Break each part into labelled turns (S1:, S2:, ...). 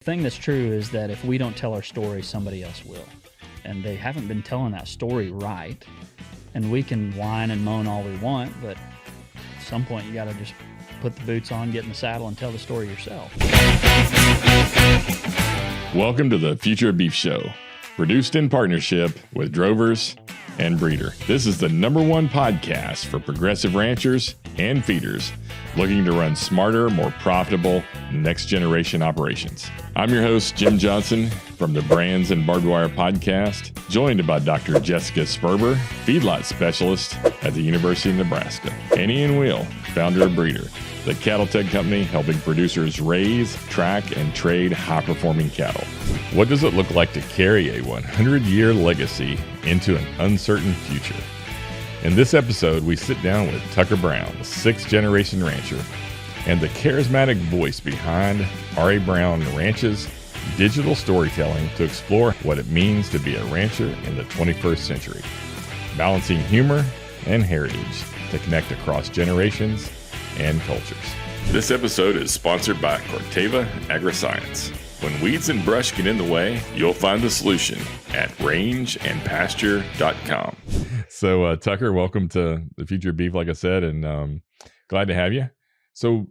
S1: The thing that's true is that if we don't tell our story, somebody else will. And they haven't been telling that story right. And we can whine and moan all we want, but at some point you got to just put the boots on, get in the saddle, and tell the story yourself.
S2: Welcome to the Future of Beef Show, produced in partnership with Drovers and Breeder. This is the #1 podcast for progressive ranchers and feeders looking to run smarter, more profitable, next-generation operations. I'm your host, Jim Johnson, from the Brands and Barbed Wire podcast, joined by Dr. Jessica Sperber, feedlot specialist at the University of Nebraska, and Ian Wheel, founder of Breeder, the cattle tech company helping producers raise, track, and trade high-performing cattle. What does it look like to carry a 100-year legacy into an uncertain future? In this episode, we sit down with Tucker Brown, the 6th-generation rancher, and the charismatic voice behind R.A. Brown Ranch's digital storytelling to explore what it means to be a rancher in the 21st century, balancing humor and heritage to connect across generations and cultures. This episode is sponsored by Corteva Agriscience. When weeds and brush get in the way, you'll find the solution at rangeandpasture.com. So, Tucker, welcome to the Future of Beef, like I said, and glad to have you. So,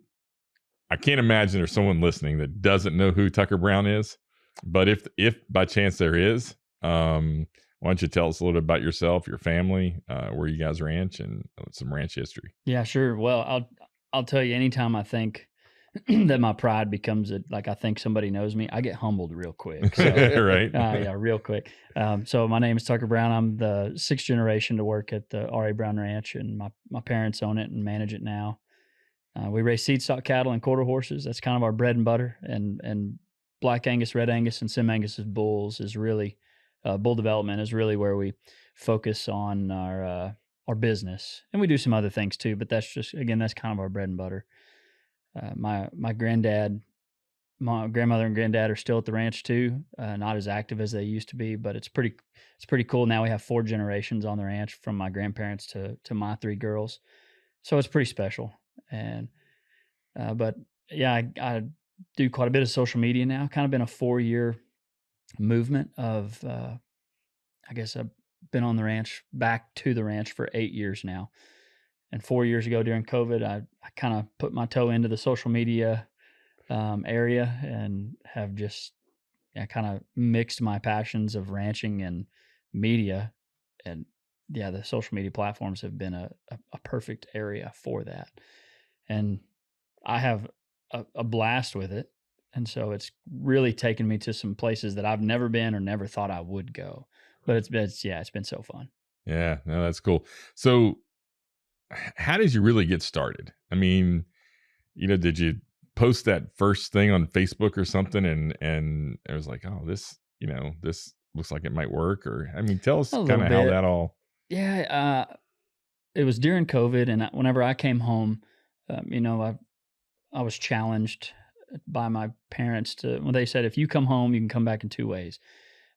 S2: I can't imagine there's someone listening that doesn't know who Tucker Brown is, but if by chance there is, why don't you tell us a little bit about yourself, your family, where you guys ranch, and some ranch history?
S1: Yeah, sure. Well, I'll tell you, anytime I think that my pride becomes like I think somebody knows me, I get humbled real quick. So,
S2: right?
S1: Yeah, real quick. So my name is Tucker Brown. I'm the 6th generation to work at the R.A. Brown Ranch, and my parents own it and manage it now. We raise seed stock cattle and quarter horses. That's kind of our bread and butter. And Black Angus, Red Angus, and Sim Angus bulls is really bull development is really where we focus on our business, and we do some other things too. But that's just, again, that's kind of our bread and butter. My grandmother and granddad are still at the ranch too. Not as active as they used to be, but it's pretty cool. Now we have 4 generations on the ranch, from my grandparents to my 3 girls. So it's pretty special. And but yeah, I do quite a bit of social media now. Kind of been a 4-year movement of I guess I've been on the ranch, back to the ranch for 8 years now. And 4 years ago during COVID, I kind of put my toe into the social media area, and have just kind of mixed my passions of ranching and media. And yeah, the social media platforms have been a perfect area for that. And I have a blast with it. And so it's really taken me to some places that I've never been or never thought I would go. But it's been so fun.
S2: Yeah, no, that's cool. So how did you really get started? I mean, did you post that first thing on Facebook or something, and it was like, oh, this looks like it might work? Or, I mean, tell us kind of how that all.
S1: Yeah, it was during COVID, and whenever I came home, I was challenged by my parents when they said, if you come home, you can come back in 2 ways.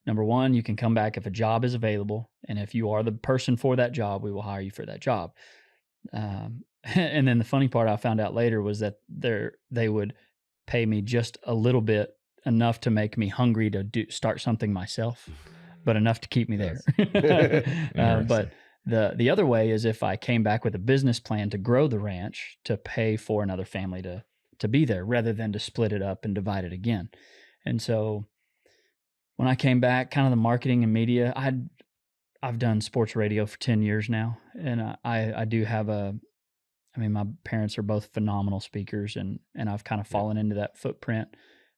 S1: Number 1, you can come back if a job is available, and if you are the person for that job, we will hire you for that job. And then the funny part I found out later was that they would pay me just a little bit, enough to make me hungry to start something myself, but enough to keep me there. But the other way is if I came back with a business plan to grow the ranch, to pay for another family to be there, rather than to split it up and divide it again. And so when I came back, kind of the marketing and media, I've done sports radio for 10 years now, and I do have my parents are both phenomenal speakers, and I've kind of fallen into that footprint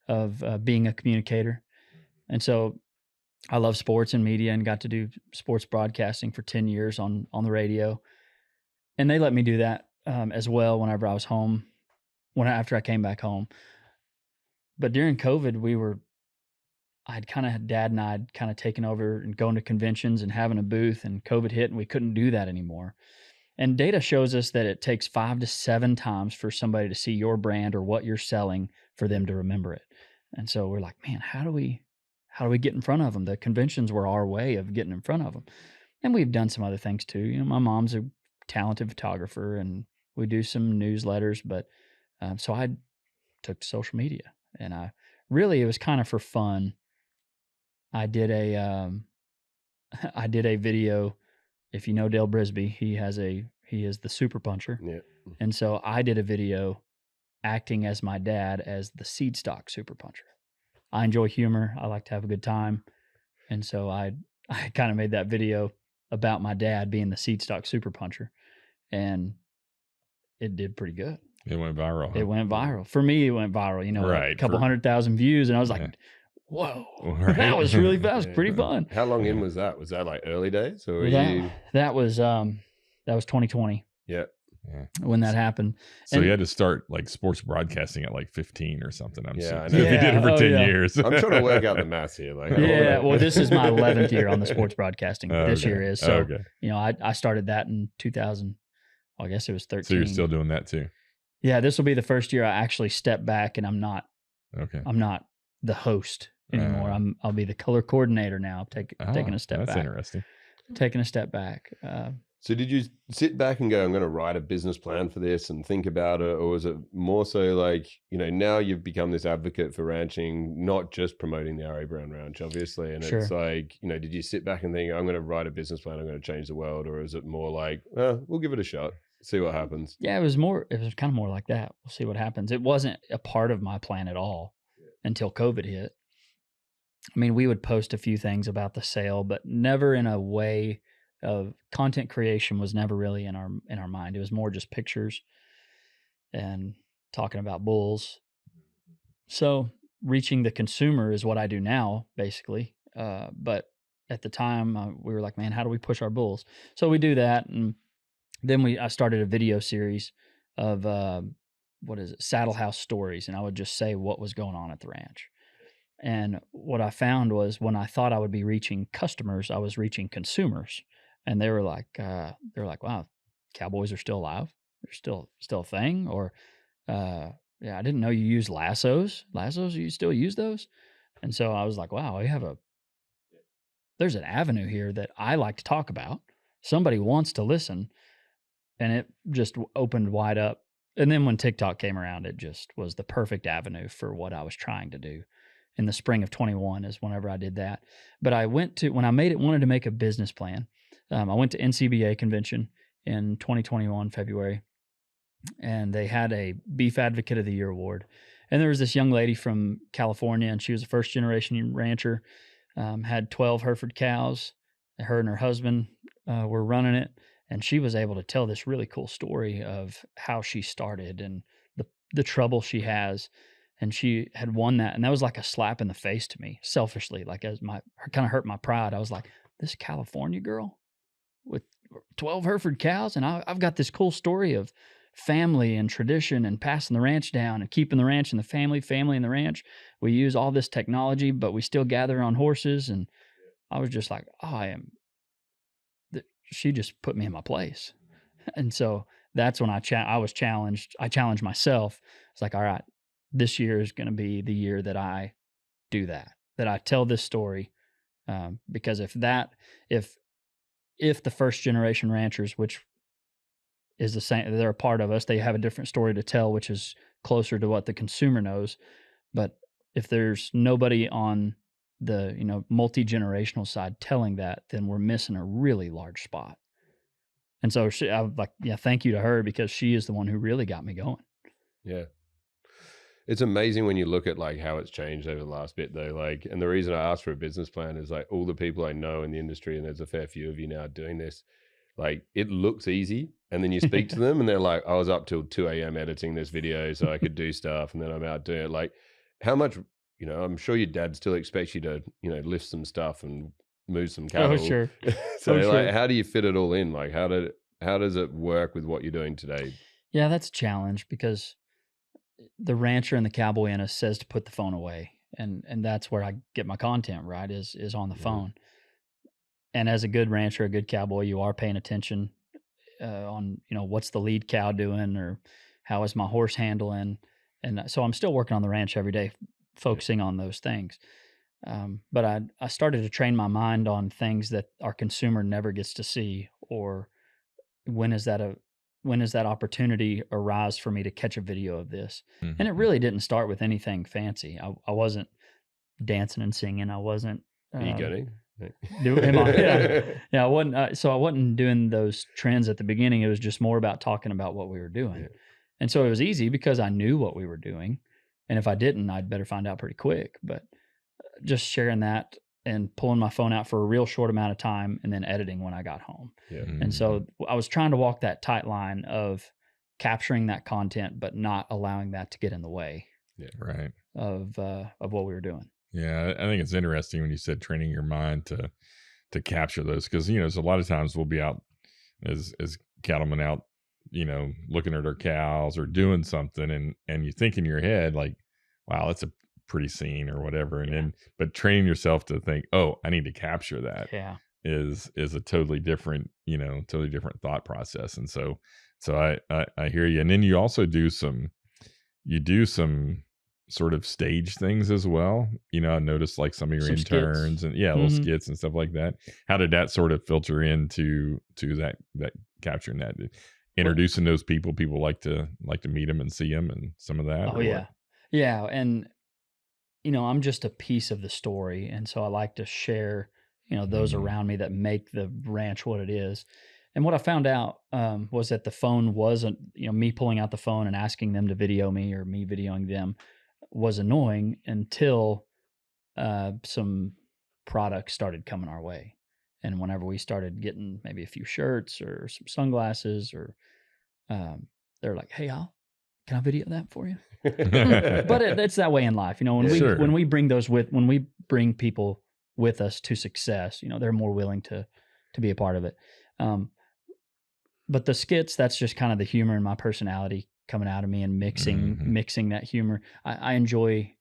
S1: of being a communicator. And so I love sports and media, and got to do sports broadcasting for 10 years on the radio. And they let me do that as well whenever I was home, after I came back home. But during COVID, Dad and I had kind of taken over and going to conventions and having a booth, and COVID hit, and we couldn't do that anymore. And data shows us that it takes 5 to 7 times for somebody to see your brand or what you're selling for them to remember it. And so we're like, man, how do we get in front of them? The conventions were our way of getting in front of them. And we've done some other things too. My mom's a talented photographer, and we do some newsletters, but so I took to social media, and I really it was kind of for fun. I did a I did a video. If you know Dale Brisby, he is the super puncher.
S3: Yeah.
S1: And so I did a video acting as my dad as the seed stock super puncher. I enjoy humor. I like to have a good time. And so I kind of made that video about my dad being the seed stock super puncher. And it did pretty good.
S2: It went viral. Huh?
S1: It went viral. For me, it went viral,
S2: Right,
S1: a couple 100,000 views. And I was like, whoa, that was really fast. Pretty fun.
S3: How long in was that? Was that like early days or
S1: that was 2020.
S3: Yeah.
S1: When that happened.
S2: So you had to start like sports broadcasting at like 15 or something. I'm
S3: Yeah,
S2: if you did it for 10 years.
S3: I'm trying to work out the maths here. Like,
S1: well, this is my 11th year on the sports broadcasting. This year is. So,
S2: okay.
S1: I started that in 2000. Well, I guess it was 13.
S2: So you're still doing that too?
S1: Yeah, this will be the first year I actually step back and I'm not the host anymore. I'll be the color coordinator now. Taking a step back.
S2: That's interesting.
S1: Taking a step back.
S3: So did you sit back and go, I'm going to write a business plan for this and think about it? Or was it more so like, now you've become this advocate for ranching, not just promoting the R.A. Brown Ranch, obviously. And
S1: Sure.
S3: It's like, did you sit back and think, I'm going to write a business plan, I'm going to change the world? Or is it more like, we'll give it a shot, see what happens?
S1: Yeah, it was kind of more like that. We'll see what happens. It wasn't a part of my plan at all until COVID hit. I mean, we would post a few things about the sale, but never in a way of content creation was never really in our mind. It was more just pictures and talking about bulls. So reaching the consumer is what I do now, basically. But at the time, we were like, man, how do we push our bulls? So we do that, and then I started a video series of Saddle House Stories, and I would just say what was going on at the ranch. And what I found was when I thought I would be reaching customers, I was reaching consumers. And they were like, wow, cowboys are still alive. They're still a thing. Or, I didn't know you use lassos. Lassos, you still use those? And so I was like, wow, there's an avenue here that I like to talk about. Somebody wants to listen. And it just opened wide up. And then when TikTok came around, it just was the perfect avenue for what I was trying to do. In the spring of 21 is whenever I did that. But wanted to make a business plan. I went to NCBA convention in 2021, February, and they had a Beef Advocate of the Year award. And there was this young lady from California, and she was a first generation rancher, had 12 Hereford cows. Her and her husband were running it, and she was able to tell this really cool story of how she started and the trouble she has. And she had won that, and that was like a slap in the face to me, selfishly. Like kind of hurt my pride. I was like, this California girl with 12 Hereford cows, and I've got this cool story of family and tradition and passing the ranch down and keeping the ranch and the family in the ranch. We use all this technology, but we still gather on horses. And I was just like, she just put me in my place. And so that's when I was challenged. I challenged myself. It's like, all right, this year is going to be the year that I do that I tell this story. Because if the first generation ranchers, which is the same, they're a part of us, they have a different story to tell, which is closer to what the consumer knows. But if there's nobody on the, multi-generational side telling that, then we're missing a really large spot. And so I was like, thank you to her, because she is the one who really got me going.
S3: Yeah. It's amazing when you look at like how it's changed over the last bit though. Like, and the reason I asked for a business plan is like all the people I know in the industry, and there's a fair few of you now doing this, like it looks easy. And then you speak to them and they're like, I was up till 2 a.m. editing this video so I could do stuff. And then I'm out doing it. Like how much, I'm sure your dad still expects you to, lift some stuff and move some cattle.
S1: Oh, sure.
S3: So like, how do you fit it all in? Like how does it work with what you're doing today?
S1: Yeah, that's a challenge, because the rancher and the cowboy in us says to put the phone away. And that's where I get my content, right, is on the phone. And as a good rancher, a good cowboy, you are paying attention on, what's the lead cow doing, or how is my horse handling. And so I'm still working on the ranch every day, focusing on those things. But I started to train my mind on things that our consumer never gets to see, or when is that when does that opportunity arise for me to catch a video of this?
S2: Mhm.
S1: And it really didn't start with anything fancy. I wasn't dancing and singing. I wasn't
S3: Egoing.
S1: yeah. I wasn't. So I wasn't doing those trends at the beginning. It was just more about talking about what we were doing.
S3: Yeah.
S1: And so it was easy because I knew what we were doing. And if I didn't, I'd better find out pretty quick. But just sharing that and pulling my phone out for a real short amount of time and then editing when I got home.
S3: Yeah.
S1: And so I was trying to walk that tight line of capturing that content, but not allowing that to get in the way
S2: Right.
S1: of what we were doing.
S2: Yeah, I think it's interesting when you said training your mind to capture those, because there's a lot of times we'll be out as cattlemen out, looking at our cows or doing something, and you think in your head like, wow, that's a pretty scene or whatever, and then but training yourself to think, oh, I need to capture that is a totally different thought process. And so I hear you. And then you also do some sort of stage things as well. I noticed like some of your
S1: Some
S2: interns
S1: skits.
S2: and little skits and stuff like that. How did that sort of filter into that capturing that, introducing those people like to meet them and see them and some of that?
S1: Oh yeah. Yeah. And I'm just a piece of the story. And so I like to share, those around me that make the ranch what it is. And what I found out was that the phone wasn't, me pulling out the phone and asking them to video me or me videoing them was annoying until some products started coming our way. And whenever we started getting maybe a few shirts or some sunglasses or they're like, hey, can I video that for you? But it's that way in life. When we bring people with us to success, they're more willing to be a part of it. But the skits, that's just kind of the humor and my personality coming out of me and mixing that humor. I enjoy,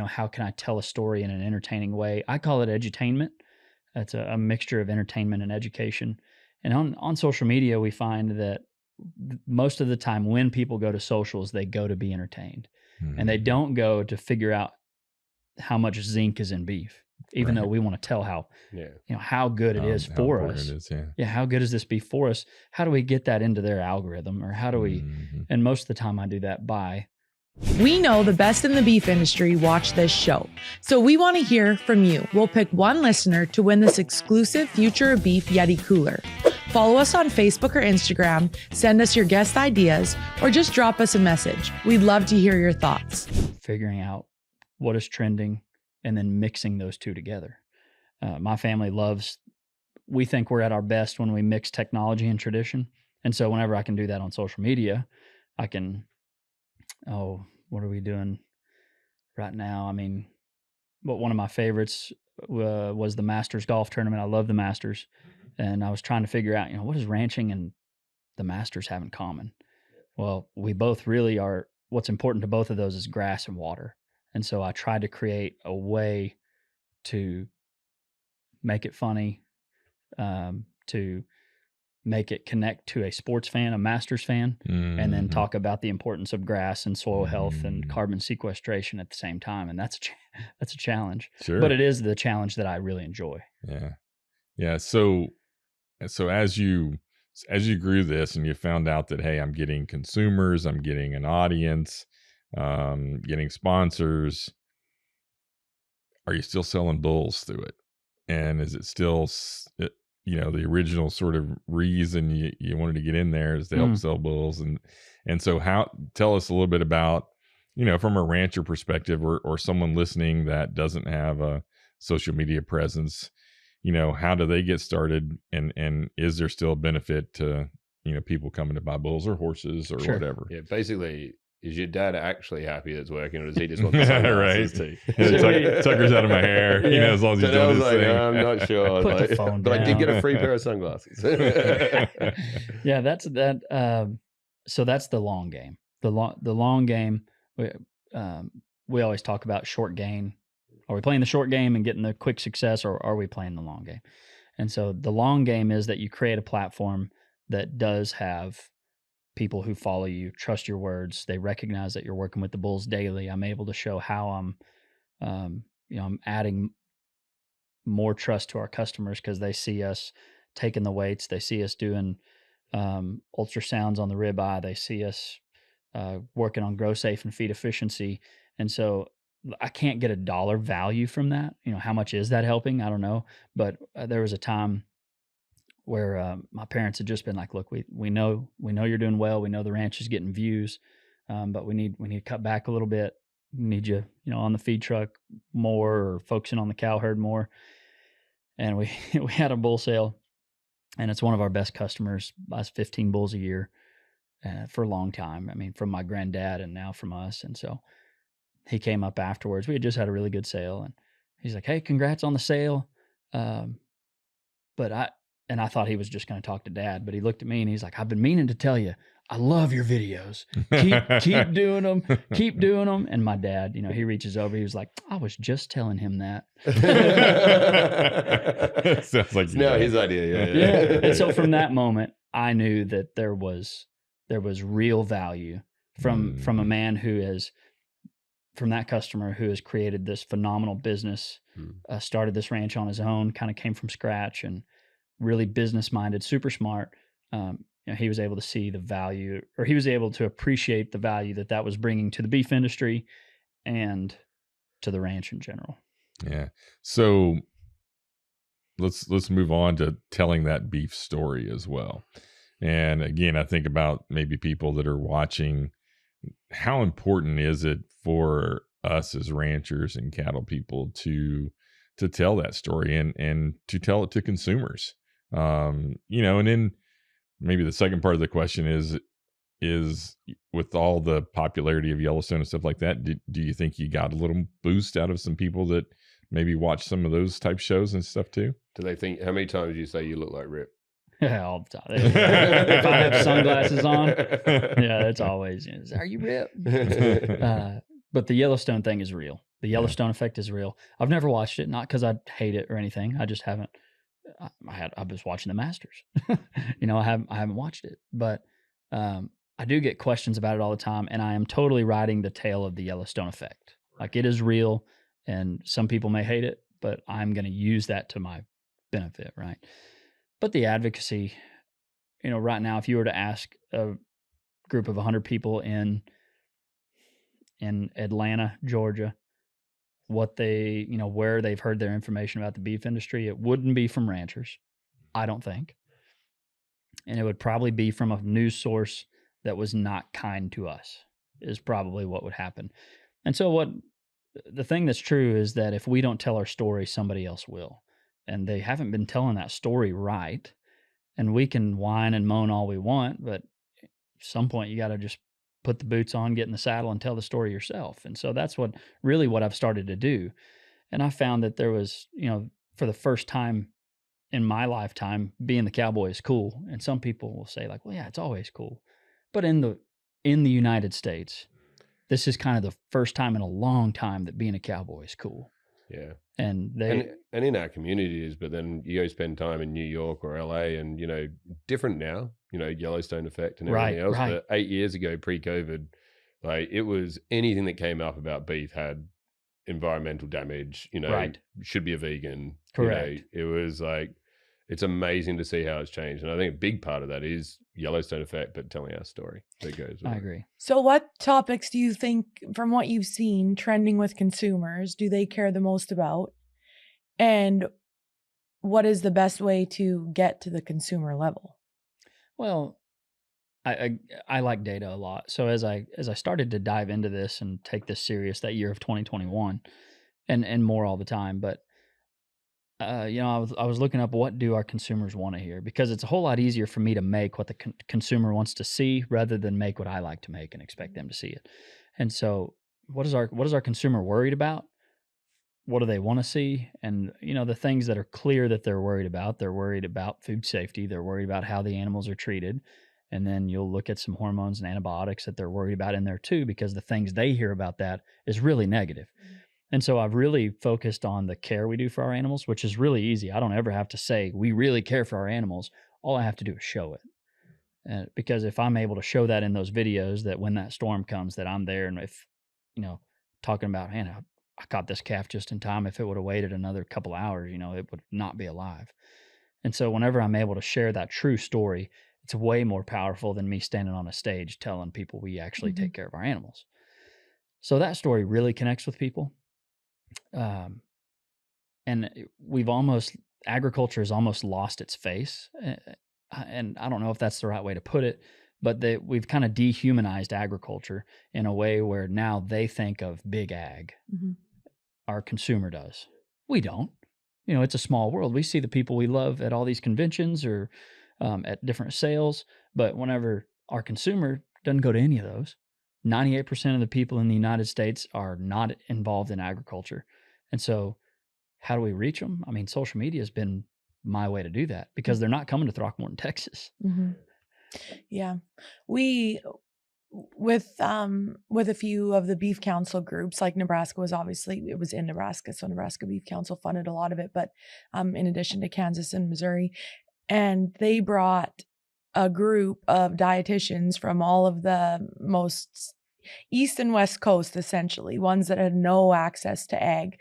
S1: how can I tell a story in an entertaining way? I call it edutainment. That's a mixture of entertainment and education. And on social media, we find that most of the time when people go to socials, they go to be entertained and they don't go to figure out how much zinc is in beef, even though we want to tell how, how good it is for us. How good is this beef for us? How do we get that into their algorithm, or how do we, and most of the time I do that by.
S4: We know the best in the beef industry watch this show, so we want to hear from you. We'll pick one listener to win this exclusive Future of Beef Yeti cooler. Follow us on Facebook or Instagram, send us your guest ideas, or just drop us a message. We'd love to hear your thoughts.
S1: Figuring out what is trending and then mixing those two together. My family we think we're at our best when we mix technology and tradition. And so whenever I can do that on social media, I can, what are we doing right now? I mean, but one of my favorites was the Masters golf tournament. I love the Masters. And I was trying to figure out, what does ranching and the Masters have in common? Well, we both really are, what's important to both of those is grass and water. And so I tried to create a way to make it funny, to make it connect to a sports fan, a Masters fan, and then talk about the importance of grass and soil health and carbon sequestration at the same time. And that's a challenge.
S2: Sure.
S1: But it is the challenge that I really enjoy.
S2: Yeah. Yeah. So as you grew this and you found out that, hey, I'm getting consumers, I'm getting an audience, getting sponsors, are you still selling bulls through it? And is it still, the original sort of reason you wanted to get in there is to help sell bulls? And so tell us a little bit about, from a rancher perspective or someone listening that doesn't have a social media presence, how do they get started, and is there still a benefit to, people coming to buy bulls or horses or whatever?
S3: Yeah, basically, is your dad actually happy that's working, or does he just want the sunglasses too?
S2: Tucker's out of my hair, as long as he's doing his thing.
S3: I'm not sure.
S1: Put the phone
S3: but
S1: down.
S3: I did get a free pair of sunglasses.
S1: Yeah, that's that. So that's the long game. The long game. We always talk about short gain. Are we playing the short game and getting the quick success, or are we playing the long game? And so the long game is that you create a platform that does have people who follow you, trust your words. They recognize that you're working with the bulls daily. I'm able to show how I'm adding more trust to our customers because they see us taking the weights. They see us doing ultrasounds on the ribeye. They see us working on grow safe and feed efficiency. And so I can't get a dollar value from that. How much is that helping? I don't know. But there was a time where my parents had just been like, look, we know you're doing well. We know the ranch is getting views, but we need to cut back a little bit. We need you, on the feed truck more, or focusing on the cow herd more. And we had a bull sale, and it's one of our best customers. Buys 15 bulls a year for a long time. I mean, from my granddad and now from us. And so he came up afterwards. We had just had a really good sale, and he's like, "Hey, congrats on the sale." But I thought he was just going to talk to Dad, but he looked at me and he's like, "I've been meaning to tell you, I love your videos. Keep doing them. Keep doing them." And my dad, he reaches over. He was like, "I was just telling him that."
S2: Sounds like
S3: no, his idea.
S1: Yeah. And so from that moment, I knew that there was real value from a man from that customer who has created this phenomenal business, started this ranch on his own, kind of came from scratch, and really business minded, super smart. He was able to see the value, or he was able to appreciate the value that was bringing to the beef industry and to the ranch in general.
S2: Yeah. So let's move on to telling that beef story as well. And again, I think about maybe people that are watching, how important is it for us as ranchers and cattle people to tell that story and to tell it to consumers? And then maybe the second part of the question is with all the popularity of Yellowstone and stuff like that, do you think you got a little boost out of some people that maybe watch some of those type shows and stuff too?
S3: Do they think, how many times do you say you look like Rip?
S1: Yeah, all the time. If I have sunglasses on, it's always, "Are you Rip?" But the Yellowstone thing is real. The Yellowstone effect is real. I've never watched it, not because I hate it or anything. I just haven't. I was watching the Masters. I haven't watched it, but I do get questions about it all the time, and I am totally riding the tail of the Yellowstone effect. Like, it is real, and some people may hate it, but I'm going to use that to my benefit, right? But the advocacy, right now, if you were to ask a group of 100 people in Atlanta, Georgia, what they, where they've heard their information about the beef industry, it wouldn't be from ranchers, I don't think. And it would probably be from a news source that was not kind to us, is probably what would happen. And so the thing that's true is that if we don't tell our story, somebody else will. And they haven't been telling that story right. And we can whine and moan all we want, but at some point you got to just put the boots on, get in the saddle, and tell the story yourself. And so that's what I've started to do. And I found that there was, for the first time in my lifetime, being the cowboy is cool. And some people will say, like, "Well, yeah, it's always cool." But in the United States, this is kind of the first time in a long time that being a cowboy is cool.
S3: Yeah.
S1: And
S3: in our communities, but then you go spend time in New York or LA, and different now, Yellowstone effect and everything else.
S1: Right.
S3: But 8 years ago, pre-COVID, like, it was anything that came up about beef had environmental damage,
S1: Right.
S3: should be a vegan.
S1: Correct.
S3: It was like, it's amazing to see how it's changed. And I think a big part of that is Yellowstone effect, but telling our story that goes with
S1: I
S3: it.
S1: agree.
S4: So what topics do you think, from what you've seen trending with consumers, do they care the most about? And what is the best way to get to the consumer level?
S1: Well, I like data a lot. So as I started to dive into this and take this serious, that year of 2021, and more all the time, but I was looking up, what do our consumers want to hear? Because it's a whole lot easier for me to make what the consumer wants to see rather than make what I like to make and expect them to see it. And so, what is our consumer worried about? What do they want to see? And the things that are clear that they're worried about food safety. They're worried about how the animals are treated. And then you'll look at some hormones and antibiotics that they're worried about in there too, because the things they hear about that is really negative. And so I've really focused on the care we do for our animals, which is really easy. I don't ever have to say we really care for our animals. All I have to do is show it. Because if I'm able to show that in those videos, that when that storm comes, that I'm there, and if, talking about, man, I caught this calf just in time. If it would have waited another couple hours, it would not be alive. And so whenever I'm able to share that true story, it's way more powerful than me standing on a stage telling people we actually take care of our animals. So that story really connects with people. And agriculture has almost lost its face. And I don't know if that's the right way to put it, but we've kind of dehumanized agriculture in a way where now they think of big ag. Our consumer does. We don't. It's a small world. We see the people we love at all these conventions or at different sales, but whenever our consumer doesn't go to any of those, 98% of the people in the United States are not involved in agriculture. And so how do we reach them? I mean, social media has been my way to do that because they're not coming to Throckmorton, Texas.
S4: Yeah. We, with a few of the beef council groups, like Nebraska it was in Nebraska. So Nebraska Beef Council funded a lot of it, but in addition to Kansas and Missouri, and they brought a group of dietitians from all of the most East and West Coast, essentially, ones that had no access to ag.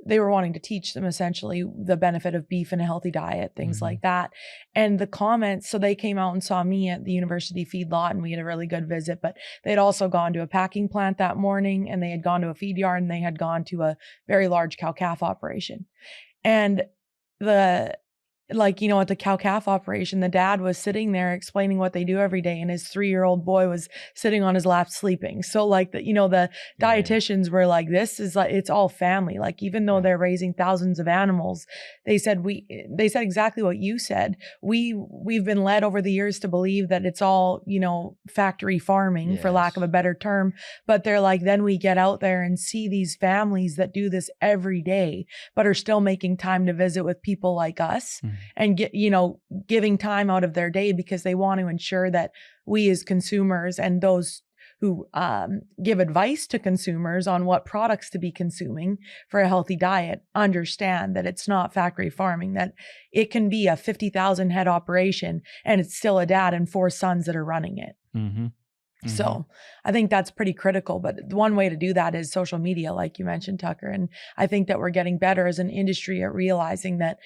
S4: They were wanting to teach them essentially the benefit of beef and a healthy diet, things like that. And the comments, so they came out and saw me at the university feedlot and we had a really good visit, but they'd also gone to a packing plant that morning and they had gone to a feed yard and they had gone to a very large cow-calf operation. And at the cow-calf operation, the dad was sitting there explaining what they do every day, and his 3-year-old boy was sitting on his lap sleeping. So the dietitians were like, this is like, it's all family. Like, even though they're raising thousands of animals, they said exactly what you said. We've been led over the years to believe that it's all, factory farming, for lack of a better term. But they're like, then we get out there and see these families that do this every day, but are still making time to visit with people like us. And giving time out of their day because they want to ensure that we as consumers and those who give advice to consumers on what products to be consuming for a healthy diet understand that it's not factory farming, that it can be a 50,000 head operation and it's still a dad and 4 sons that are running it. So I think that's pretty critical. But one way to do that is social media, like you mentioned, Tucker. And I think that we're getting better as an industry at realizing that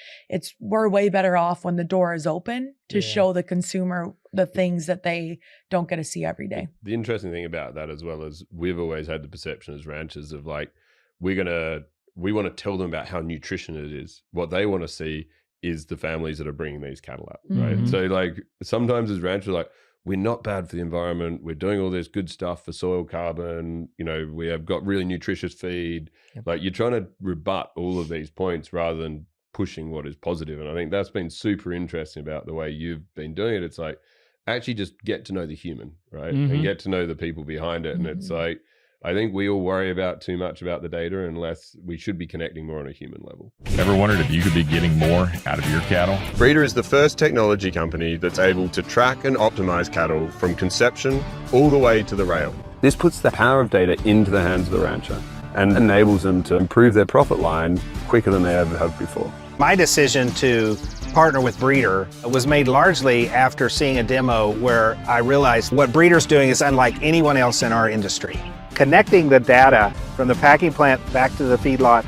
S4: we're way better off when the door is open to show the consumer the things that they don't get to see every day.
S3: The interesting thing about that, as well, as we've always had the perception as ranchers of like, we want to tell them about how nutrition it is. What they want to see is the families that are bringing these cattle up, right? So like sometimes as ranchers, like, we're not bad for the environment. We're doing all this good stuff for soil carbon. We have got really nutritious feed. Like, you're trying to rebut all of these points rather than pushing what is positive. And I think that's been super interesting about the way you've been doing it. It's like, actually just get to know the human, right? And get to know the people behind it. And it's like, I think we all worry about too much about the data unless we should be connecting more on a human level.
S2: Ever wondered if you could be getting more out of your cattle?
S3: Breeder is the first technology company that's able to track and optimize cattle from conception all the way to the rail. This puts the power of data into the hands of the rancher and enables them to improve their profit line quicker than they ever have before.
S5: My decision to partner with Breeder was made largely after seeing a demo where I realized what Breeder's doing is unlike anyone else in our industry. Connecting the data from the packing plant back to the feedlot,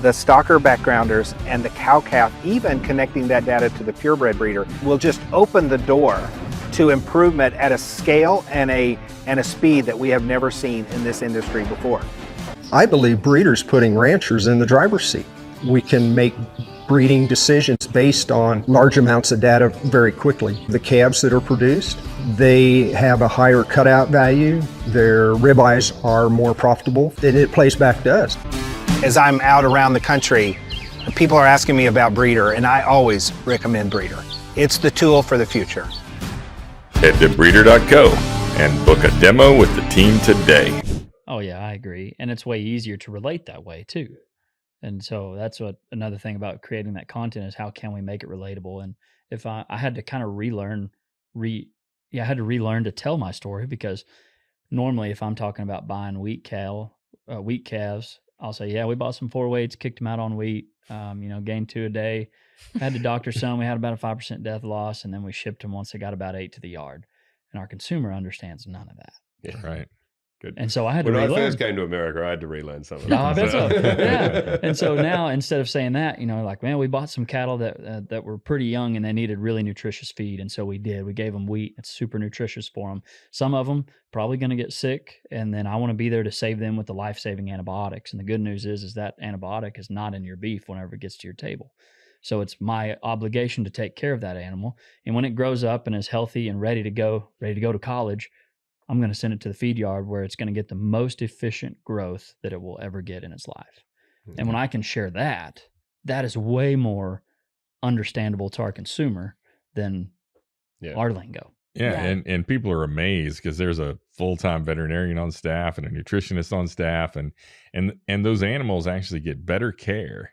S5: the stocker backgrounders, and the cow-calf, even connecting that data to the purebred breeder, will just open the door to improvement at a scale and a speed that we have never seen in this industry before.
S6: I believe Breeder's putting ranchers in the driver's seat. We can make breeding decisions based on large amounts of data very quickly. The calves that are produced, they have a higher cutout value. Their ribeyes are more profitable, and it plays back to us.
S5: As I'm out around the country, people are asking me about Breeder, and I always recommend Breeder. It's the tool for the future.
S2: Head to breeder.co and book a demo with the team today.
S1: Oh yeah, I agree. And it's way easier to relate that way too. And so that's what another thing about creating that content is, how can we make it relatable? And if I had to kind of relearn to tell my story, because normally if I'm talking about buying wheat calves, I'll say, yeah, we bought some 4 weights, kicked them out on wheat, gained 2 a day, had to doctor some, we had about a 5% death loss, and then we shipped them once they got about 8 to the yard. And our consumer understands none of that.
S2: Yeah, right.
S3: Good.
S1: And so I had to
S3: when
S1: relearn.
S3: I first came to America, I had to relearn some of
S1: Oh,
S3: that.
S1: I bet so. Yeah. And so now, instead of saying that, like, man, we bought some cattle that were pretty young and they needed really nutritious feed. And so we did. We gave them wheat. It's super nutritious for them. Some of them probably going to get sick. And then I want to be there to save them with the life-saving antibiotics. And the good news is that antibiotic is not in your beef whenever it gets to your table. So it's my obligation to take care of that animal. And when it grows up and is healthy and ready to go to college, I'm going to send it to the feed yard where it's going to get the most efficient growth that it will ever get in its life. Mm-hmm. And when I can share that, that is way more understandable to our consumer than our lingo.
S2: Yeah. And people are amazed because there's a full-time veterinarian on staff and a nutritionist on staff, and those animals actually get better care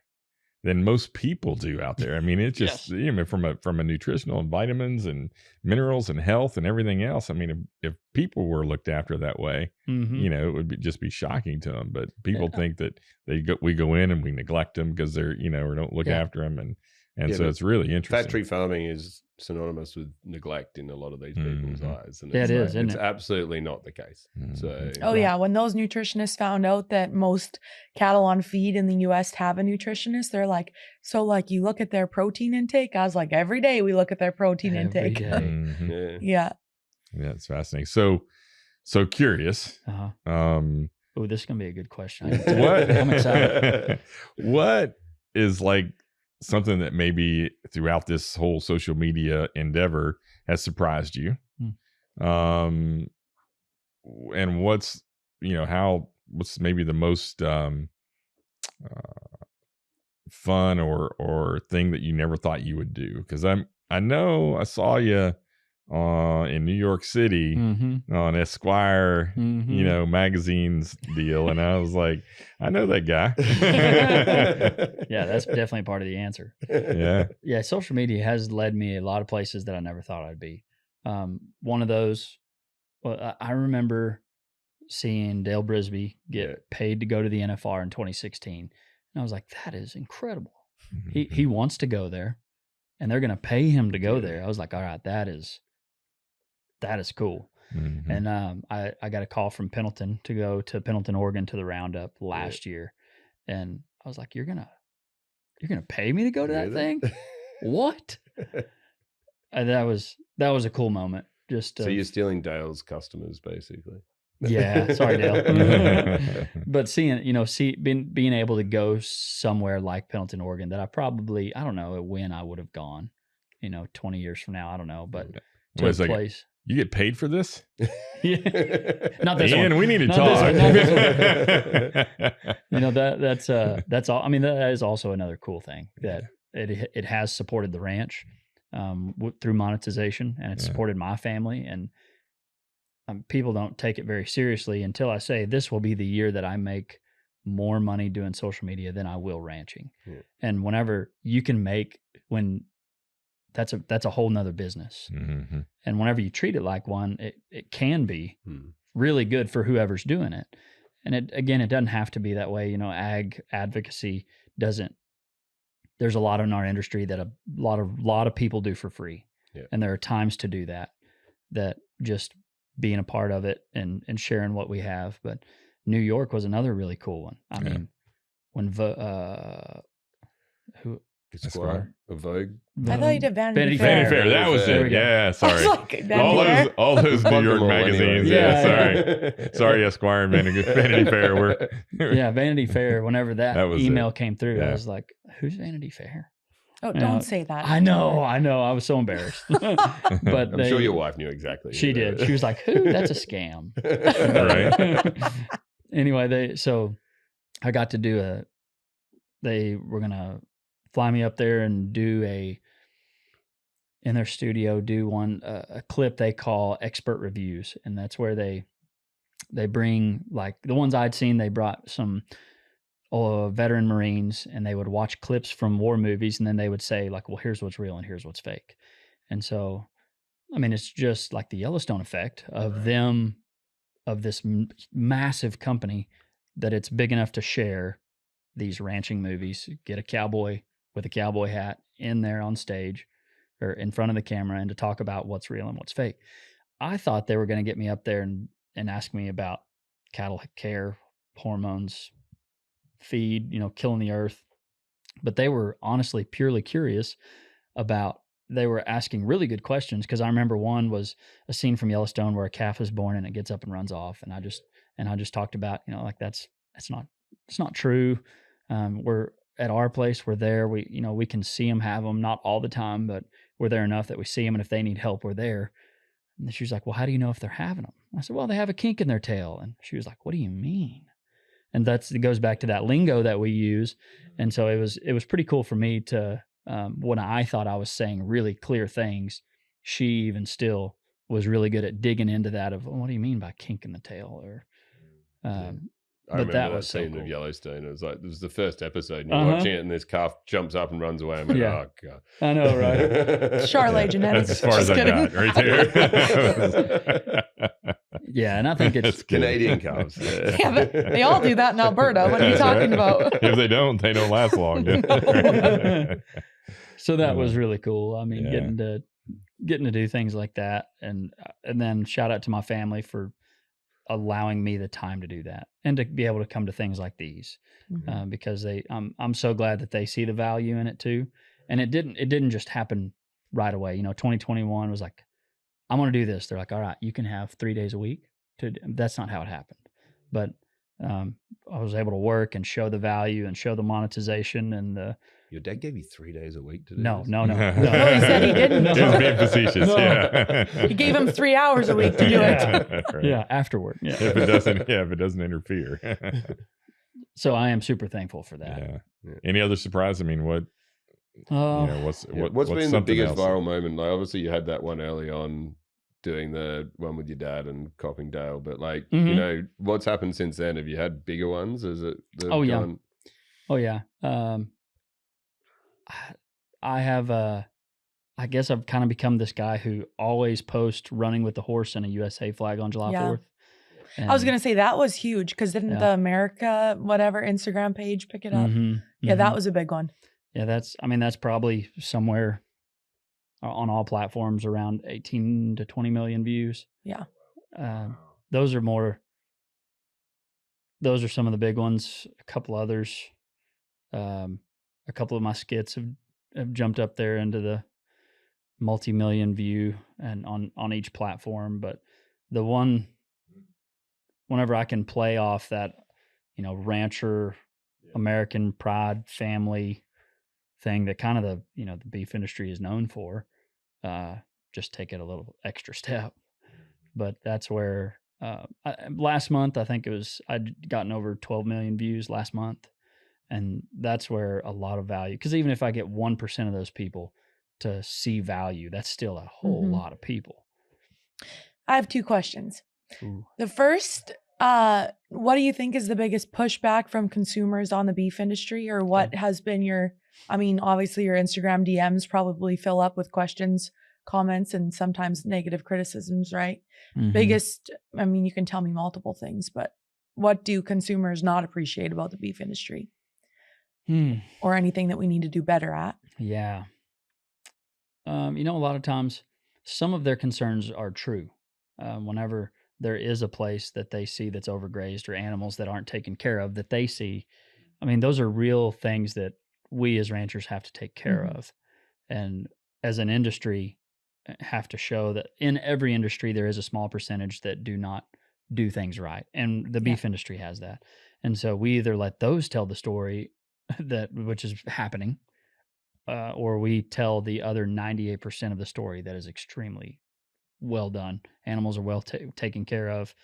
S2: than most people do out there. I mean, it's just from a nutritional and vitamins and minerals and health and everything else. I mean, if people were looked after that way, it would just be shocking to them. But people think that we go in and we neglect them because they're or don't look after them, and so it's really interesting.
S3: Factory farming is synonymous with neglect in a lot of these people's eyes, and
S1: it's
S3: absolutely not the case. So
S4: when those nutritionists found out that most cattle on feed in the US have a nutritionist, they're like, so like you look at their protein intake? I was like, every day we look at their protein intake. Yeah,
S2: it's fascinating. So curious.
S1: Oh, this is gonna be a good question.
S2: What?
S1: I'm excited.
S2: What is like something that maybe throughout this whole social media endeavor has surprised you? And what's maybe the most fun or thing that you never thought you would do? Because I know I saw you in New York City on Esquire, magazine's deal, and I was like, I know that guy.
S1: Yeah, that's definitely part of the answer. Yeah. Social media has led me a lot of places that I never thought I'd be. One of those, I remember seeing Dale Brisby get paid to go to the NFR in 2016, and I was like, that is incredible. He wants to go there, and they're going to pay him to go there. I was like, all right, that is cool. And I got a call from Pendleton to go to Pendleton, Oregon to the roundup last year. And I was like, you're gonna pay me to go to that thing? What? And that was a cool moment. So
S3: you're stealing Dale's customers, basically.
S1: Yeah, sorry, Dale. But being able to go somewhere like Pendleton, Oregon, that I don't know when I would have gone, 20 years from now, I don't know, but to a place.
S2: You get paid for this?
S1: Yeah. Not this
S2: Ian,
S1: one.
S2: we need to
S1: Not
S2: talk.
S1: That's all. I mean, that is also another cool thing that it has supported the ranch through monetization, and it's supported my family. And people don't take it very seriously until I say this will be the year that I make more money doing social media than I will ranching. Yeah. And whenever you can that's a whole nother business. And whenever you treat it like one, it can be really good for whoever's doing it. And it doesn't have to be that way. Advocacy doesn't. There's a lot in our industry that a lot of people do for free. Yeah. And there are times to do that just being a part of it and sharing what we have. But New York was another really cool one. I mean, when
S3: Esquire, a Vogue.
S4: I thought you did Vanity
S2: Fair.
S4: Fair.
S2: That was it. Yeah, sorry.
S4: Like,
S2: all those New York magazines. Sorry, Esquire and Vanity Fair.
S1: Vanity Fair. Whenever that email came through, I was like, "Who's Vanity Fair?"
S4: Oh, don't say that.
S1: I know. I was so embarrassed. But
S3: I'm sure your wife knew exactly.
S1: She did. She was like, "Who? That's a scam."
S2: Right.
S1: Anyway, so I got to they were gonna fly me up there and in their studio, a clip they call expert reviews. And that's where they bring, like the ones I'd seen, they brought some veteran Marines, and they would watch clips from war movies, and then they would say like, well, here's what's real and here's what's fake. And so, I mean, it's just like the Yellowstone effect of this massive company that it's big enough to share these ranching movies, get a cowboy with a cowboy hat in there on stage or in front of the camera, and to talk about what's real and what's fake. I thought they were going to get me up there and ask me about cattle care, hormones, feed, killing the earth. But they were honestly purely curious about, they were asking really good questions. Cause I remember one was a scene from Yellowstone where a calf is born and it gets up and runs off. And I just talked about, like it's not true. We're at our place, we're there, we can see them, have them, not all the time, but we're there enough that we see them. And if they need help, we're there. And she was like, well, how do you know if they're having them? I said, well, they have a kink in their tail. And she was like, what do you mean? And it goes back to that lingo that we use. And so it was pretty cool for me to, when I thought I was saying really clear things, she even still was really good at digging into that of, well, what do you mean by kink in the tail? Or,
S3: I remember that scene of Yellowstone. It was the first episode, and you're watching it, and this calf jumps up and runs away. I'm like, oh god,
S1: I know, right?
S4: Charlotte genetics.
S2: That's as far as I got, right there.
S1: Yeah, and I think it's
S3: Canadian calves.
S4: Yeah, but they all do that in Alberta. What are you talking about?
S2: If they don't last long.
S1: So that was really cool. I mean, getting to do things like that, and then shout out to my family for allowing me the time to do that and to be able to come to things like these, because I'm so glad that they see the value in it too. And it didn't just happen right away. 2021 was like, I'm going to do this. They're like, all right, you can have 3 days a week. That's not how it happened. But I was able to work and show the value and show the monetization and
S3: Your dad gave you 3 days a week to do
S1: No.
S3: this?
S1: No,
S4: he said he didn't.
S2: Just being facetious.
S1: No.
S2: Yeah.
S4: He gave him 3 hours a week to do it.
S2: Right.
S1: Yeah, afterward. Yeah.
S2: If it doesn't interfere.
S1: So I am super thankful for that.
S2: Yeah. Any other surprise? I mean, what's
S3: what's been the
S2: something
S3: biggest
S2: else?
S3: viral moment? Like, obviously, you had that one early on, doing the one with your dad and copping Dale, but like, what's happened since then? Have you had bigger ones? Is it?
S1: Oh yeah. I have I guess I've kind of become this guy who always posts running with the horse and a USA flag on July 4th. And
S4: I was going to say that was huge because didn't the America, whatever Instagram page pick it up? Yeah, that was a big one.
S1: Yeah, that's probably somewhere on all platforms around 18 to 20 million views.
S4: Yeah.
S1: Those are some of the big ones. A couple others. A couple of my skits have jumped up there into the multi-million view and on each platform. But the one, whenever I can play off that, rancher, American pride, family thing that kind of the beef industry is known for, just take it a little extra step. But that's where last month, I think I'd gotten over 12 million views last month. And that's where a lot of value, because even if I get 1% of those people to see value, that's still a whole lot of people.
S4: I have 2 questions.
S1: Ooh.
S4: The first, what do you think is the biggest pushback from consumers on the beef industry, or what has been obviously your Instagram DMs probably fill up with questions, comments, and sometimes negative criticisms, right? Biggest, you can tell me multiple things, but what do consumers not appreciate about the beef industry? Or anything that we need to do better at?
S1: Yeah. A lot of times some of their concerns are true. Whenever there is a place that they see that's overgrazed or animals that aren't taken care of that they see, those are real things that we as ranchers have to take care of. And as an industry, have to show that in every industry, there is a small percentage that do not do things right. And the beef industry has that. And so we either let those tell the story which is happening, or we tell the other 98% of the story that is extremely well done. Animals are well taken care of,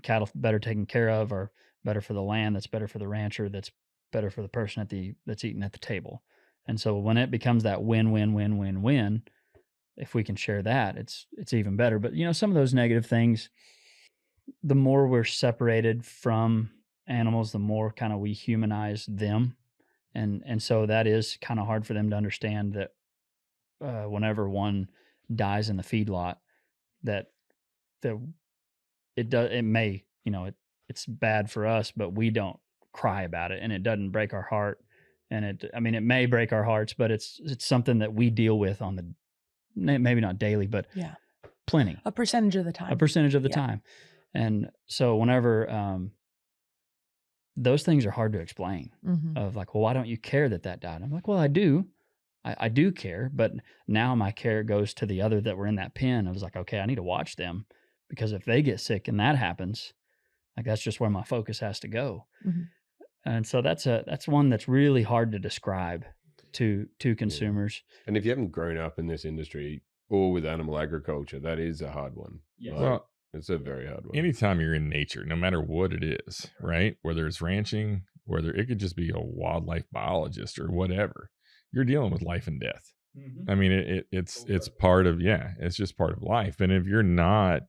S1: cattle better taken care of, are better for the land, that's better for the rancher, that's better for the person that's eating at the table. And so when it becomes that win, if we can share that, it's even better. But some of those negative things, the more we're separated from animals, the more kind of we humanize them. And so that is kind of hard for them to understand that whenever one dies in the feedlot, that it's bad for us, but we don't cry about it and it doesn't break our heart. And it may break our hearts, but it's something that we deal with on the, maybe not daily, but plenty.
S4: A percentage of the time.
S1: A percentage of the time. And so whenever those things are hard to explain, of like, well, why don't you care that died? I'm like, well, I do. I do care, but now my care goes to the other that were in that pen. I was like, okay, I need to watch them, because if they get sick and that happens, like that's just where my focus has to go. And so that's one that's really hard to describe to consumers.
S3: And if you haven't grown up in this industry or with animal agriculture, that is a hard one.
S1: Yeah.
S3: Like,
S2: Well,
S3: it's a very hard one.
S2: anytime you're in nature, no matter what it is, right? Whether it's ranching, whether it could just be a wildlife biologist or whatever, you're dealing with life and death. I mean, it's part of, it's just part of life. And if you're not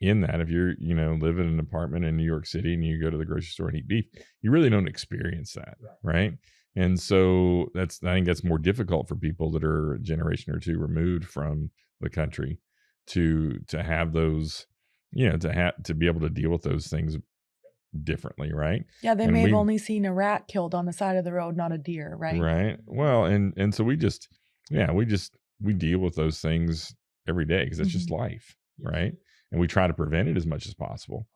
S2: in that, if you're, live in an apartment in New York City and you go to the grocery store and eat beef, you really don't experience that. Right. And so I think that's more difficult for people that are a generation or two removed from the country to have those, to be able to deal with those things differently. Right.
S4: Yeah. They
S2: And
S4: may have only seen a rat killed on the side of the road, not a deer. Right.
S2: Right. Well, and so we deal with those things every day, because that's just life. Right. And we try to prevent it as much as possible.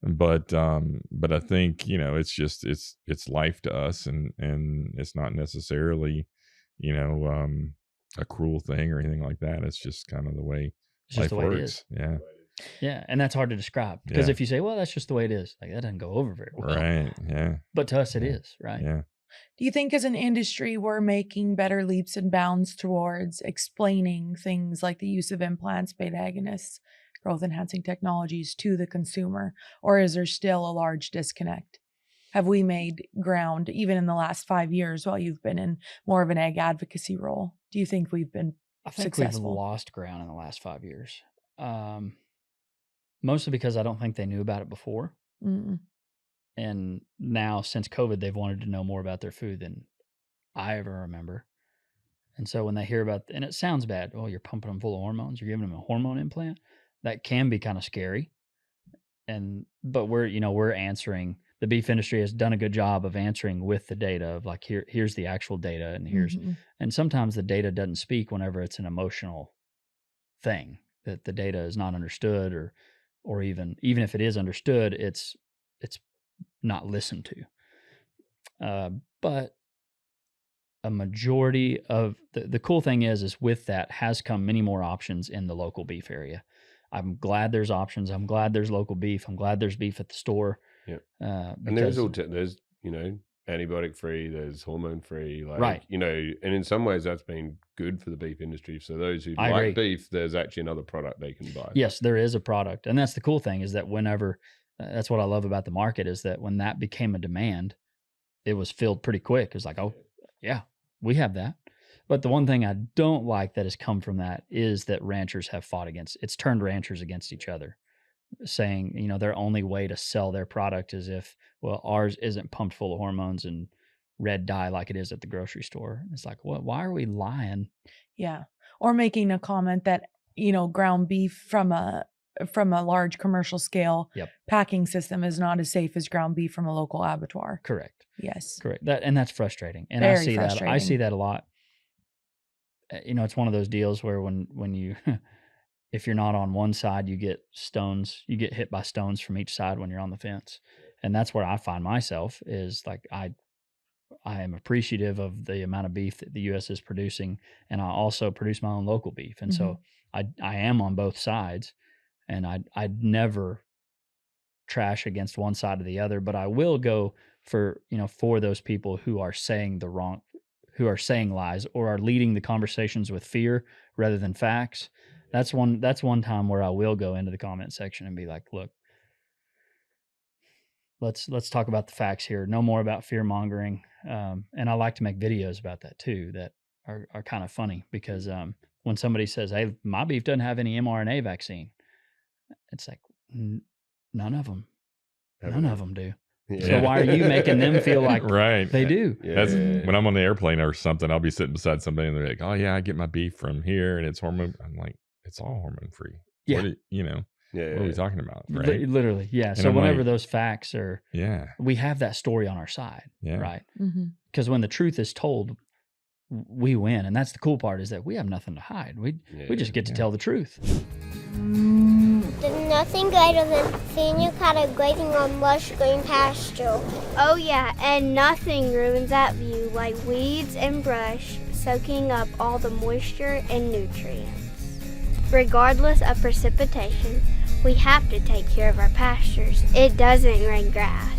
S2: But I think, it's just, it's life to us, and it's not necessarily, a cruel thing or anything like that. It's just kind of the way life works. Yeah.
S1: Yeah. And that's hard to describe, because if you say, well, that's just the way it is, like that doesn't go over very well.
S2: Right. Yeah.
S1: But to us, it is. Right.
S2: Yeah.
S4: Do you think as an industry, we're making better leaps and bounds towards explaining things like the use of implants, beta agonists, growth enhancing technologies to the consumer, or is there still a large disconnect? Have we made ground even in the last 5 years while you've been in more of an ag advocacy role? Do you think we've been
S1: I think
S4: successful?
S1: we've lost ground in the last 5 years. Mostly because I don't think they knew about it before. And now since COVID, they've wanted to know more about their food than I ever remember. And so when they hear about, and it sounds bad, oh, you're pumping them full of hormones, you're giving them a hormone implant, that can be kind of scary. But we're answering, the beef industry has done a good job of answering with the data of like, here's the actual data, and and sometimes the data doesn't speak whenever it's an emotional thing, that the data is not understood, or even if it is understood, it's not listened to. But a majority of the cool thing is with that has come many more options in the local beef area. I'm glad there's options. I'm glad there's local beef. I'm glad there's beef at the store.
S3: Yeah. And there's antibiotic free, there's hormone free,
S1: right.
S3: And in some ways that's been good for the beef industry. So those who
S1: I
S3: like
S1: agree.
S3: beef, there's actually another product they can buy.
S1: Yes, there is a product. And that's the cool thing, is that whenever, that's what I love about the market, is that when that became a demand, it was filled pretty quick. It was like, oh yeah, we have that. But the one thing I don't like that has come from that is that ranchers have it's turned ranchers against each other, saying, their only way to sell their product is if, well, ours isn't pumped full of hormones and red dye like it is at the grocery store. It's like, what? Why are we lying?
S4: Yeah. Or making a comment that, ground beef from a large commercial scale packing system is not as safe as ground beef from a local abattoir.
S1: Correct.
S4: Yes.
S1: Correct. And that's frustrating. And
S4: Very
S1: I see
S4: frustrating.
S1: that. I see that a lot. It's one of those deals where when you, if you're not on one side, you get hit by stones from each side when you're on the fence. And that's where I find myself, is like, I am appreciative of the amount of beef that the U.S. is producing. And I also produce my own local beef. And so I am on both sides, and I'd never trash against one side or the other, but I will go for those people who are saying who are saying lies or are leading the conversations with fear rather than facts. That's one time where I will go into the comment section and be like, look, let's talk about the facts here. No more about fear mongering. And I like to make videos about that too, that are kind of funny, because when somebody says, hey, my beef doesn't have any mRNA vaccine, it's like, none of them do.
S3: Yeah.
S1: So why are you making them feel like they do?
S3: Yeah.
S2: That's when I'm on the airplane or something, I'll be sitting beside somebody and they're like, oh yeah, I get my beef from here and it's hormone. I'm like, it's all hormone free.
S1: Yeah.
S2: What are we talking about? Right.
S1: Literally. Yeah.
S2: And
S1: so
S2: I'm
S1: whenever
S2: like,
S1: those facts are, we have that story on our side.
S2: Yeah.
S1: Right. Because when the truth is told, we win. And that's the cool part, is that we have nothing to hide. We just get to tell the truth.
S7: There's nothing greater than seeing your cattle grazing on lush green pasture.
S8: Oh yeah, and nothing ruins that view like weeds and brush soaking up all the moisture and nutrients. Regardless of precipitation, we have to take care of our pastures. It doesn't rain grass.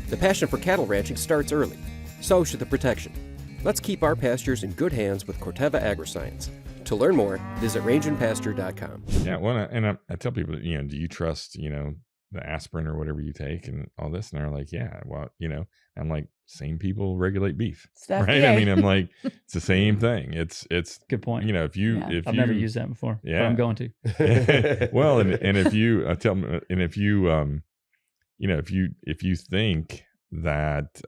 S9: The passion for cattle ranching starts early. So should the protection. Let's keep our pastures in good hands with Corteva Agriscience. To learn more, visit rangeandpasture.com.
S2: Yeah, well, I tell people, do you trust, the aspirin or whatever you take and all this? And they're like, yeah, well, I'm like, same people regulate beef, right? I mean, I'm like, it's the same thing. It's
S1: good point.
S2: If
S1: I've never used that before,
S2: yeah,
S1: but I'm going to.
S2: Well, and if you tell me, and if you, if you think that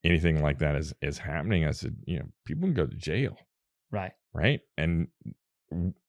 S2: anything like that is happening, I said, people can go to jail. Right. And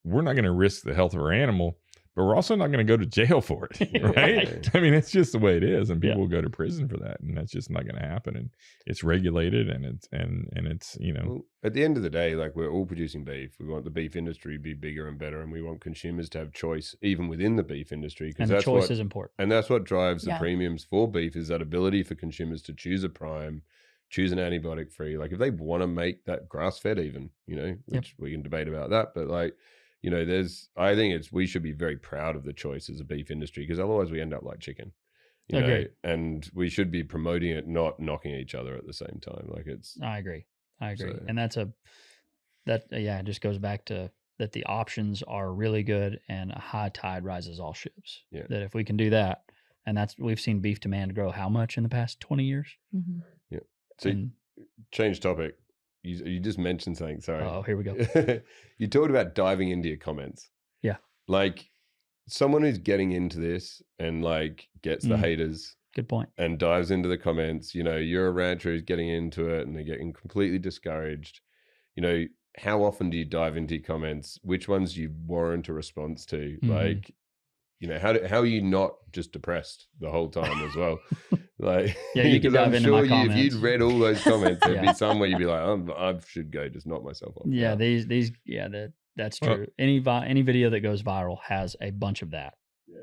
S2: we're not going to risk the health of our animal, but we're also not going to go to jail for it. Right? I mean, it's just the way it is. And people will go to prison for that. And that's just not going to happen. And it's regulated and it's,
S3: Well, at the end of the day, like, we're all producing beef. We want the beef industry to be bigger and better. And we want consumers to have choice even within the beef industry.
S1: And the choice is important.
S3: And that's what drives the premiums for beef, is that ability for consumers to choose a prime, choose an antibiotic free. Like, if they want to make that grass fed even, which we can debate about that, but like, I think we should be very proud of the choice as a beef industry, because otherwise we end up like chicken, and we should be promoting it, not knocking each other at the same time. Like,
S1: I agree. So, and it just goes back to that the options are really good, and a high tide rises all ships.
S3: Yeah.
S1: That if we can do that, and we've seen beef demand grow how much in the past 20 years?
S4: Mm-hmm.
S3: Yeah. So change topic. You just mentioned something. Sorry.
S1: Oh, here we go.
S3: You talked about diving into your comments.
S1: Yeah.
S3: Like, someone who's getting into this and like gets the haters.
S1: Good point.
S3: And dives into the comments. You're a rancher who's getting into it and they're getting completely discouraged. How often do you dive into your comments? Which ones do you warrant a response to?
S1: Mm-hmm.
S3: Like, how are you not just depressed the whole time as well? Like,
S1: you can dive into my comments.
S3: If you'd read all those comments, there'd be some where you'd be like, I should go just knock myself off.
S1: Yeah, that's true. Any video that goes viral has a bunch of that,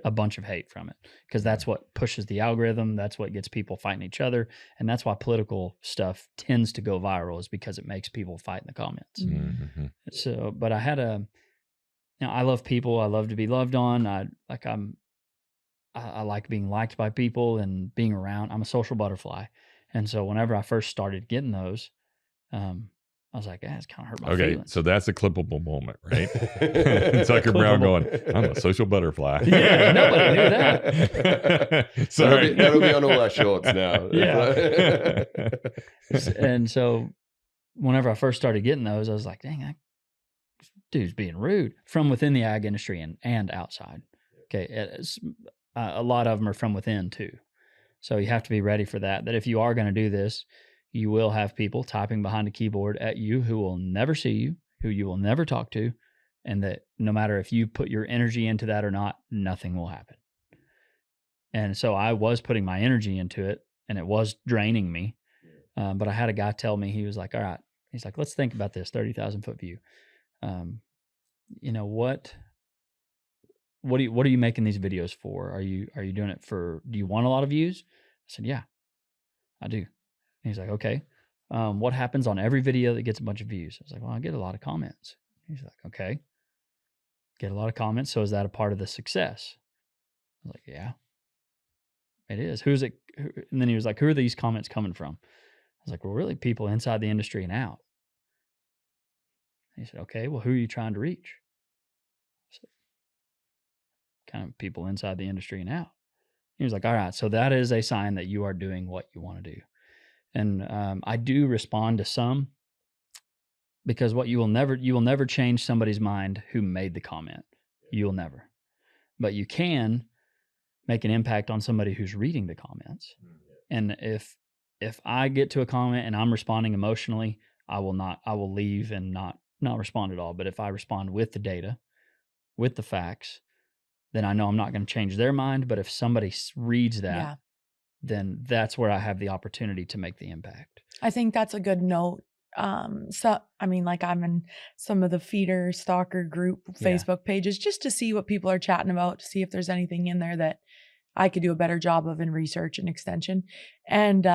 S1: a bunch of hate from it, because that's what pushes the algorithm. That's what gets people fighting each other, and that's why political stuff tends to go viral, is because it makes people fight in the comments.
S2: Mm-hmm.
S1: So, but I had I love people. I love to be loved on. I like being liked by people and being around. I'm a social butterfly. And so whenever I first started getting those, I was like, it's kind of hurt my feelings.
S2: So that's a clippable moment, right? Tucker Brown going, I'm a social butterfly.
S1: Yeah, nobody knew that.
S3: Sorry. That'll be on all our shorts now.
S1: Yeah. And so whenever I first started getting those, I was like, dang, dude's being rude, from within the ag industry and outside. Okay. A lot of them are from within too. So you have to be ready for that if you are going to do this, you will have people typing behind a keyboard at you who will never see you, who you will never talk to, and that no matter if you put your energy into that or not, nothing will happen. And so I was putting my energy into it, and it was draining me. But I had a guy tell me, he was like, all right, he's like, let's think about this 30,000 foot view. What are you making these videos for? Are you doing it for, do you want a lot of views? I said, yeah, I do. And he's like, okay. What happens on every video that gets a bunch of views? I was like, well, I get a lot of comments. He's like, okay. Get a lot of comments. So is that a part of the success? I was like, yeah, it is. Who's it? And then he was like, who are these comments coming from? I was like, well, really people inside the industry and out. He said, okay, well, who are you trying to reach? I said, kind of people inside the industry and out. He was like, all right, so that is a sign that you are doing what you want to do. And I do respond to some, because you will never change somebody's mind who made the comment. You'll never. But you can make an impact on somebody who's reading the comments. And if I get to a comment and I'm responding emotionally, I will leave and not respond at all. But if I respond with the data, with the facts, then I know I'm not going to change their mind. But if somebody reads that, then that's where I have the opportunity to make the impact.
S4: I think that's a good note So I mean, like I'm in some of the feeder stalker group Facebook pages just to see what people are chatting about, to see if there's anything in there that I could do a better job of in research and extension. And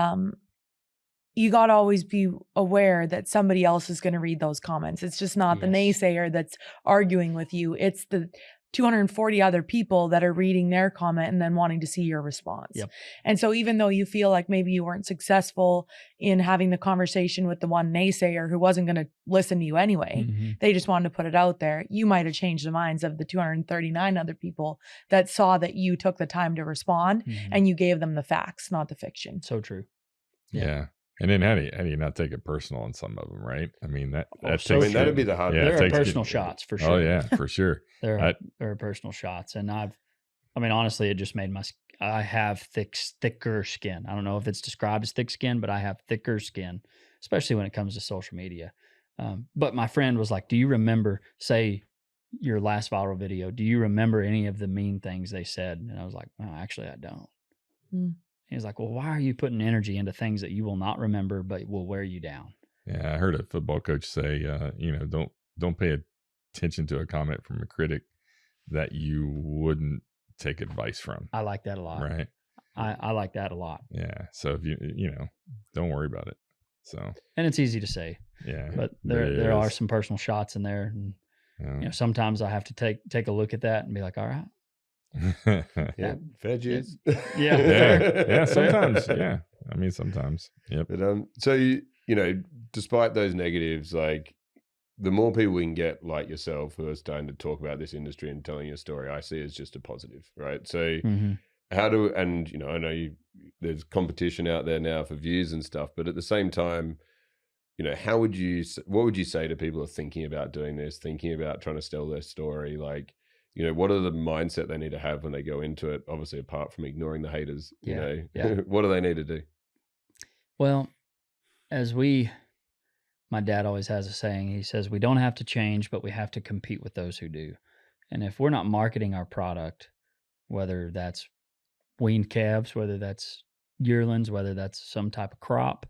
S4: you got to always be aware that somebody else is going to read those comments. It's just not the naysayer that's arguing with you. It's the 240 other people that are reading their comment and then wanting to see your response.
S1: Yep.
S4: And so even though you feel like maybe you weren't successful in having the conversation with the one naysayer who wasn't going to listen to you anyway, they just wanted to put it out there, you might have changed the minds of the 239 other people that saw that you took the time to respond and you gave them the facts, not the fiction.
S1: So true.
S2: Yeah. And then how do you not take it personal on some of them, right? I mean,
S3: that'd be the hard.
S2: Yeah,
S1: there are personal shots for sure.
S2: Oh yeah, for sure.
S1: There are personal shots, and I mean, honestly, it just made I have thicker skin. I don't know if it's described as thick skin, but I have thicker skin, especially when it comes to social media. But my friend was like, "Do you remember, say, your last viral video? Do you remember any of the mean things they said?" And I was like, "No, actually, I don't." He was like, "Well, why are you putting energy into things that you will not remember, but will wear you down?"
S2: Yeah, I heard a football coach say, don't pay attention to a comment from a critic that you wouldn't take advice from.
S1: I like that a lot.
S2: Right.
S1: I like that a lot.
S2: Yeah. So if you don't worry about it. So.
S1: And it's easy to say.
S2: Yeah.
S1: But there are some personal shots in there, and sometimes I have to take a look at that and be like, all right.
S3: Yeah, fair dues.
S2: Yeah. Sometimes, yeah. I mean, sometimes. Yep.
S3: But so despite those negatives, like the more people we can get like yourself who are starting to talk about this industry and telling your story, I see as just a positive, right? So I know there's competition out there now for views and stuff, but at the same time, what would you say to people who are thinking about doing this, thinking about trying to tell their story, like? What are the mindset they need to have when they go into it? Obviously, apart from ignoring the haters, what do they need to do?
S1: Well, my dad always has a saying. He says, we don't have to change, but we have to compete with those who do. And if we're not marketing our product, whether that's weaned calves, whether that's yearlings, whether that's some type of crop,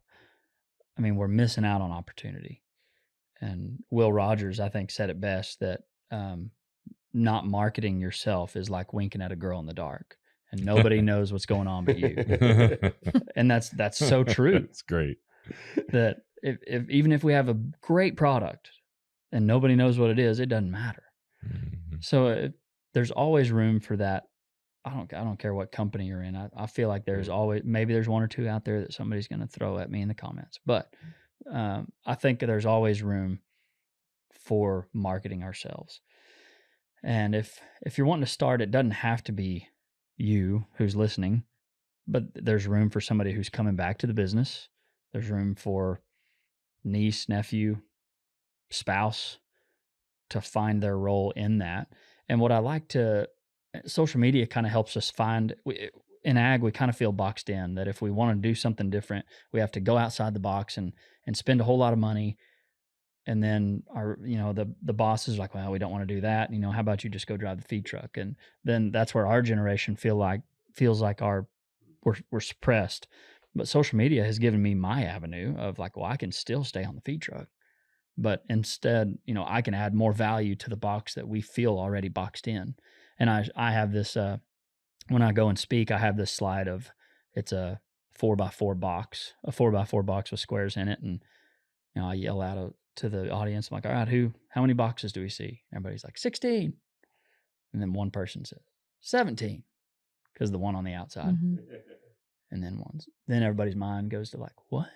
S1: I mean, we're missing out on opportunity. And Will Rogers, I think, said it best that, not marketing yourself is like winking at a girl in the dark, and nobody knows what's going on but you. And that's so true.
S2: It's great.
S1: That if even if we have a great product and nobody knows what it is, it doesn't matter. So there's always room for that. I don't care what company you're in. I feel like there's always, maybe there's one or two out there that somebody's going to throw at me in the comments, but I think there's always room for marketing ourselves. And if you're wanting to start, it doesn't have to be you who's listening, but there's room for somebody who's coming back to the business. There's room for niece, nephew, spouse to find their role in that. And what I like social media kind of helps us find, in ag, we kind of feel boxed in, that if we want to do something different, we have to go outside the box and spend a whole lot of money. And then the bosses are like, well, we don't want to do that. How about you just go drive the feed truck? And then that's where our generation feels like we're suppressed. But social media has given me my avenue of like, well, I can still stay on the feed truck, but instead, I can add more value to the box that we feel already boxed in. And I have this, when I go and speak, I have this slide of, it's a 4x4 box, with squares in it. And, I yell out to the audience, I'm like, all right, how many boxes do we see? Everybody's like 16. And then one person says 17, because the one on the outside. And then everybody's mind goes to like, what?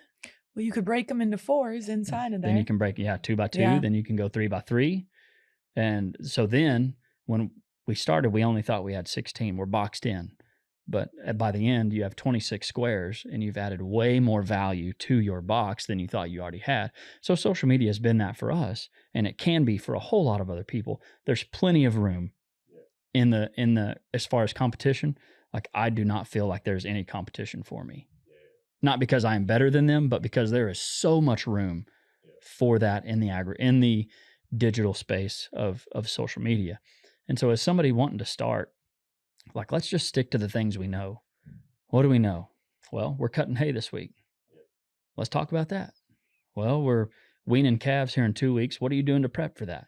S4: Well, you could break them into fours inside of there.
S1: Then you can break, 2x2. Then you can go 3x3. And so then when we started, we only thought we had 16. We're boxed in. But by the end, you have 26 squares, and you've added way more value to your box than you thought you already had. So social media has been that for us, and it can be for a whole lot of other people. There's plenty of room in the as far as competition. Like, I do not feel like there's any competition for me. Not because I am better than them, but because there is so much room for that in the digital space of social media. And so as somebody wanting to start, like, let's just stick to the things we know. What do we know? Well, we're cutting hay this week. Let's talk about that. Well, we're weaning calves here in 2 weeks. What are you doing to prep for that?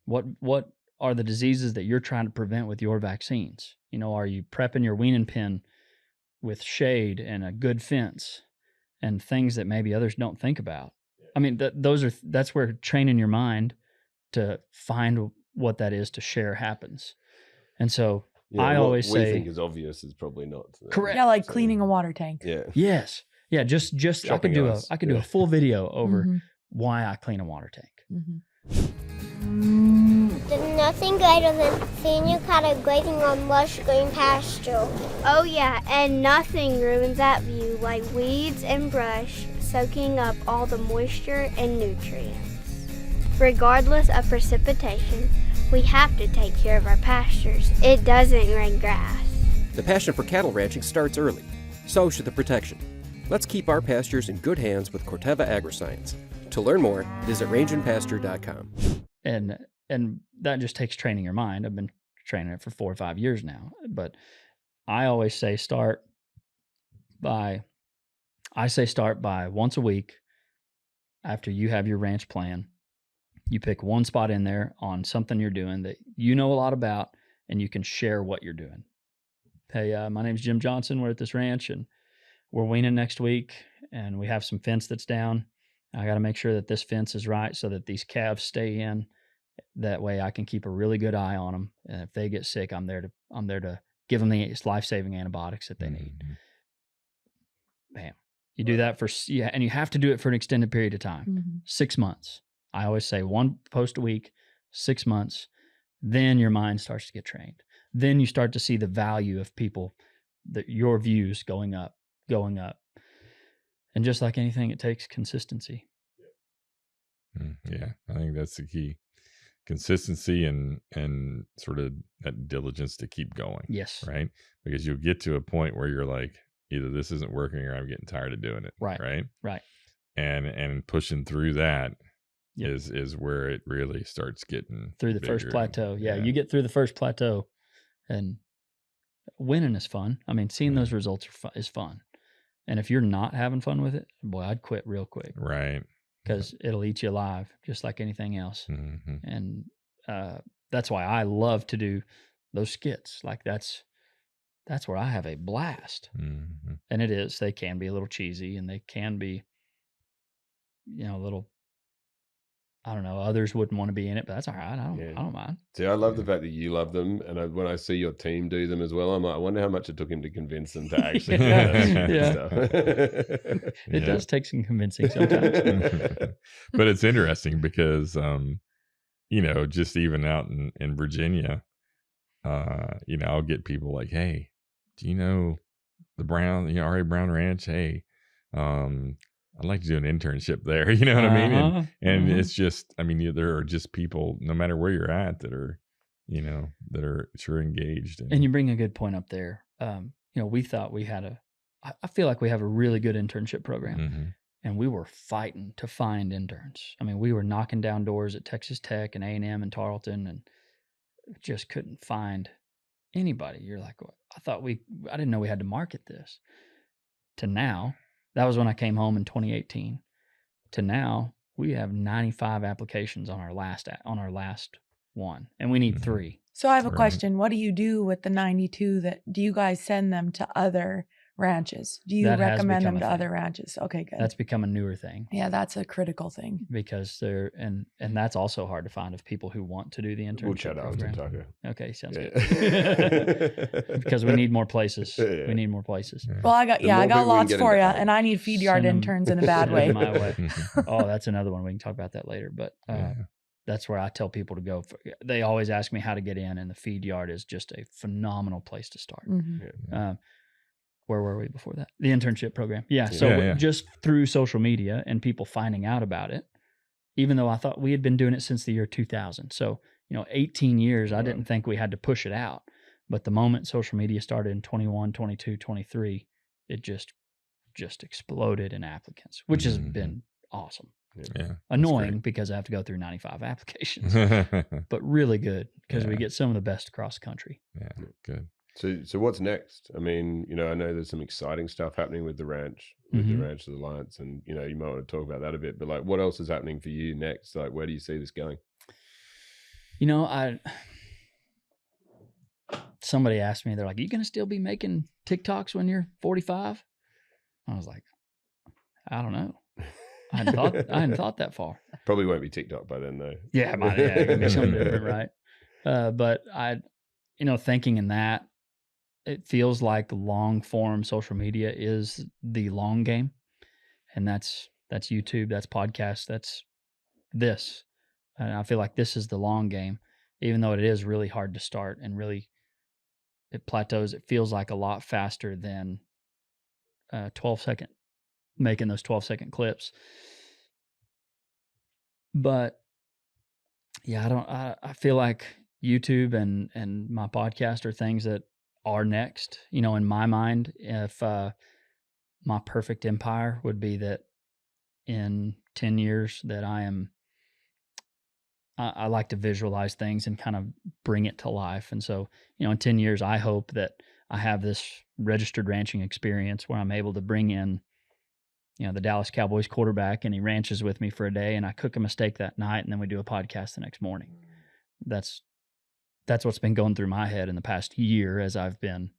S1: What are the diseases that you're trying to prevent with your vaccines? Are you prepping your weaning pen with shade and a good fence and things that maybe others don't think about? I mean, that's where training your mind to find what that is to share happens. And so I always say,
S3: we think is obvious is probably not
S1: correct.
S4: Yeah, like cleaning a water tank.
S3: Yeah.
S1: Yes. Yeah. Just I could do a full video over why I clean a water tank.
S7: There's nothing greater than seeing your cattle grazing on lush green pasture.
S8: Oh yeah, and nothing ruins that view like weeds and brush soaking up all the moisture and nutrients. Regardless of precipitation, we have to take care of our pastures. It doesn't rain grass.
S9: The passion for cattle ranching starts early. So should the protection. Let's keep our pastures in good hands with Corteva Agriscience. To learn more, visit rangeandpasture.com.
S1: And that just takes training your mind. I've been training it for 4 or 5 years now. But I always say start by once a week after you have your ranch plan. You pick one spot in there on something you're doing that you know a lot about and you can share what you're doing. Hey, my name's Jim Johnson. We're at this ranch and we're weaning next week and we have some fence that's down. I got to make sure that this fence is right so that these calves stay in. That way I can keep a really good eye on them. And if they get sick, I'm there to give them the life-saving antibiotics that they need. Bam. You do that and you have to do it for an extended period of time. 6 months. I always say 1 post a week, 6 months. Then your mind starts to get trained. Then you start to see the value of people, your views going up. And just like anything, it takes consistency.
S2: Yeah, I think that's the key. Consistency and sort of that diligence to keep going.
S1: Yes.
S2: Right? Because you'll get to a point where you're like, either this isn't working or I'm getting tired of doing it.
S1: Right.
S2: Right. And pushing through that is where it really starts getting
S1: through the first plateau. Yeah, you get through the first plateau and winning is fun. I mean, seeing those results is fun. And if you're not having fun with it, boy, I'd quit real quick.
S2: Right.
S1: Because it'll eat you alive, just like anything else. And that's why I love to do those skits. Like that's where I have a blast. And it is. They can be a little cheesy, and they can be, a little. I don't know. Others wouldn't want to be in it, but that's all right. I don't mind.
S3: See, I love the fact that you love them, and when I see your team do them as well, I'm like, I wonder how much it took him to convince them to actually do that stuff.
S1: It does take some convincing sometimes.
S2: But it's interesting because, just even out in Virginia, I'll get people like, hey, do you know the Brown, R.A. Brown Ranch? Hey, I'd like to do an internship there. You know what I mean? And it's just, there are just people, no matter where you're at, that are, that are sure engaged.
S1: And you bring a good point up there. We thought we had I feel like we have a really good internship program. And we were fighting to find interns. I mean, we were knocking down doors at Texas Tech and A&M and Tarleton and just couldn't find anybody. You're like, I didn't know we had to market this. To now, that was when I came home in 2018. To now, we have 95 applications on our last one, and we need 3.
S4: So I have a question. What do you do with the 92? Do you guys send them to other ranches? Do you recommend them to other ranches? Okay, good.
S1: That's become a newer thing.
S4: Yeah, that's a critical thing.
S1: Because and that's also hard to find of people who want to do the internship
S3: We'll chat
S1: program.
S3: after, Tucker.
S1: Okay, sounds good. Because we need more places. We need more places.
S4: Well, I got lots for you, and I need feed yard interns in a bad way.
S1: My way. Oh, that's another one. We can talk about that later. But that's where I tell people to go. They always ask me how to get in, and the feed yard is just a phenomenal place to start. Where were we before that? The internship program. Yeah. So just through social media and people finding out about it, even though I thought we had been doing it since the year 2000. So, 18 years, I didn't think we had to push it out. But the moment social media started in 21, 22, 23, it just exploded in applicants, which has been awesome.
S2: Yeah.
S1: Annoying because I have to go through 95 applications, but really good because we get some of the best across the country.
S2: Yeah. Good.
S3: So what's next? I mean, I know there's some exciting stuff happening with the ranch. with the Ranchers Alliance, and you might want to talk about that a bit. But like, what else is happening for you next? Like, where do you see this going?
S1: Somebody asked me, they're like, "Are you going to still be making TikToks when you're 45?" I was like, I don't know. I hadn't thought that far.
S3: Probably won't be TikTok by then, though.
S1: Yeah, it can be something different, right? But thinking in that, it feels like long form social media is the long game, and that's YouTube, that's podcast, that's this. And I feel like this is the long game, even though it is really hard to start and really it plateaus. It feels like a lot faster than 12-second, making those 12-second clips. But yeah, I feel like YouTube and my podcast are things that are next. In my mind, if my perfect empire would be that in 10 years that I like to visualize things and kind of bring it to life. And so, in 10 years, I hope that I have this registered ranching experience where I'm able to bring in, the Dallas Cowboys quarterback, and he ranches with me for a day, and I cook him a steak that night, and then we do a podcast the next morning. That's what's been going through my head in the past year as I've been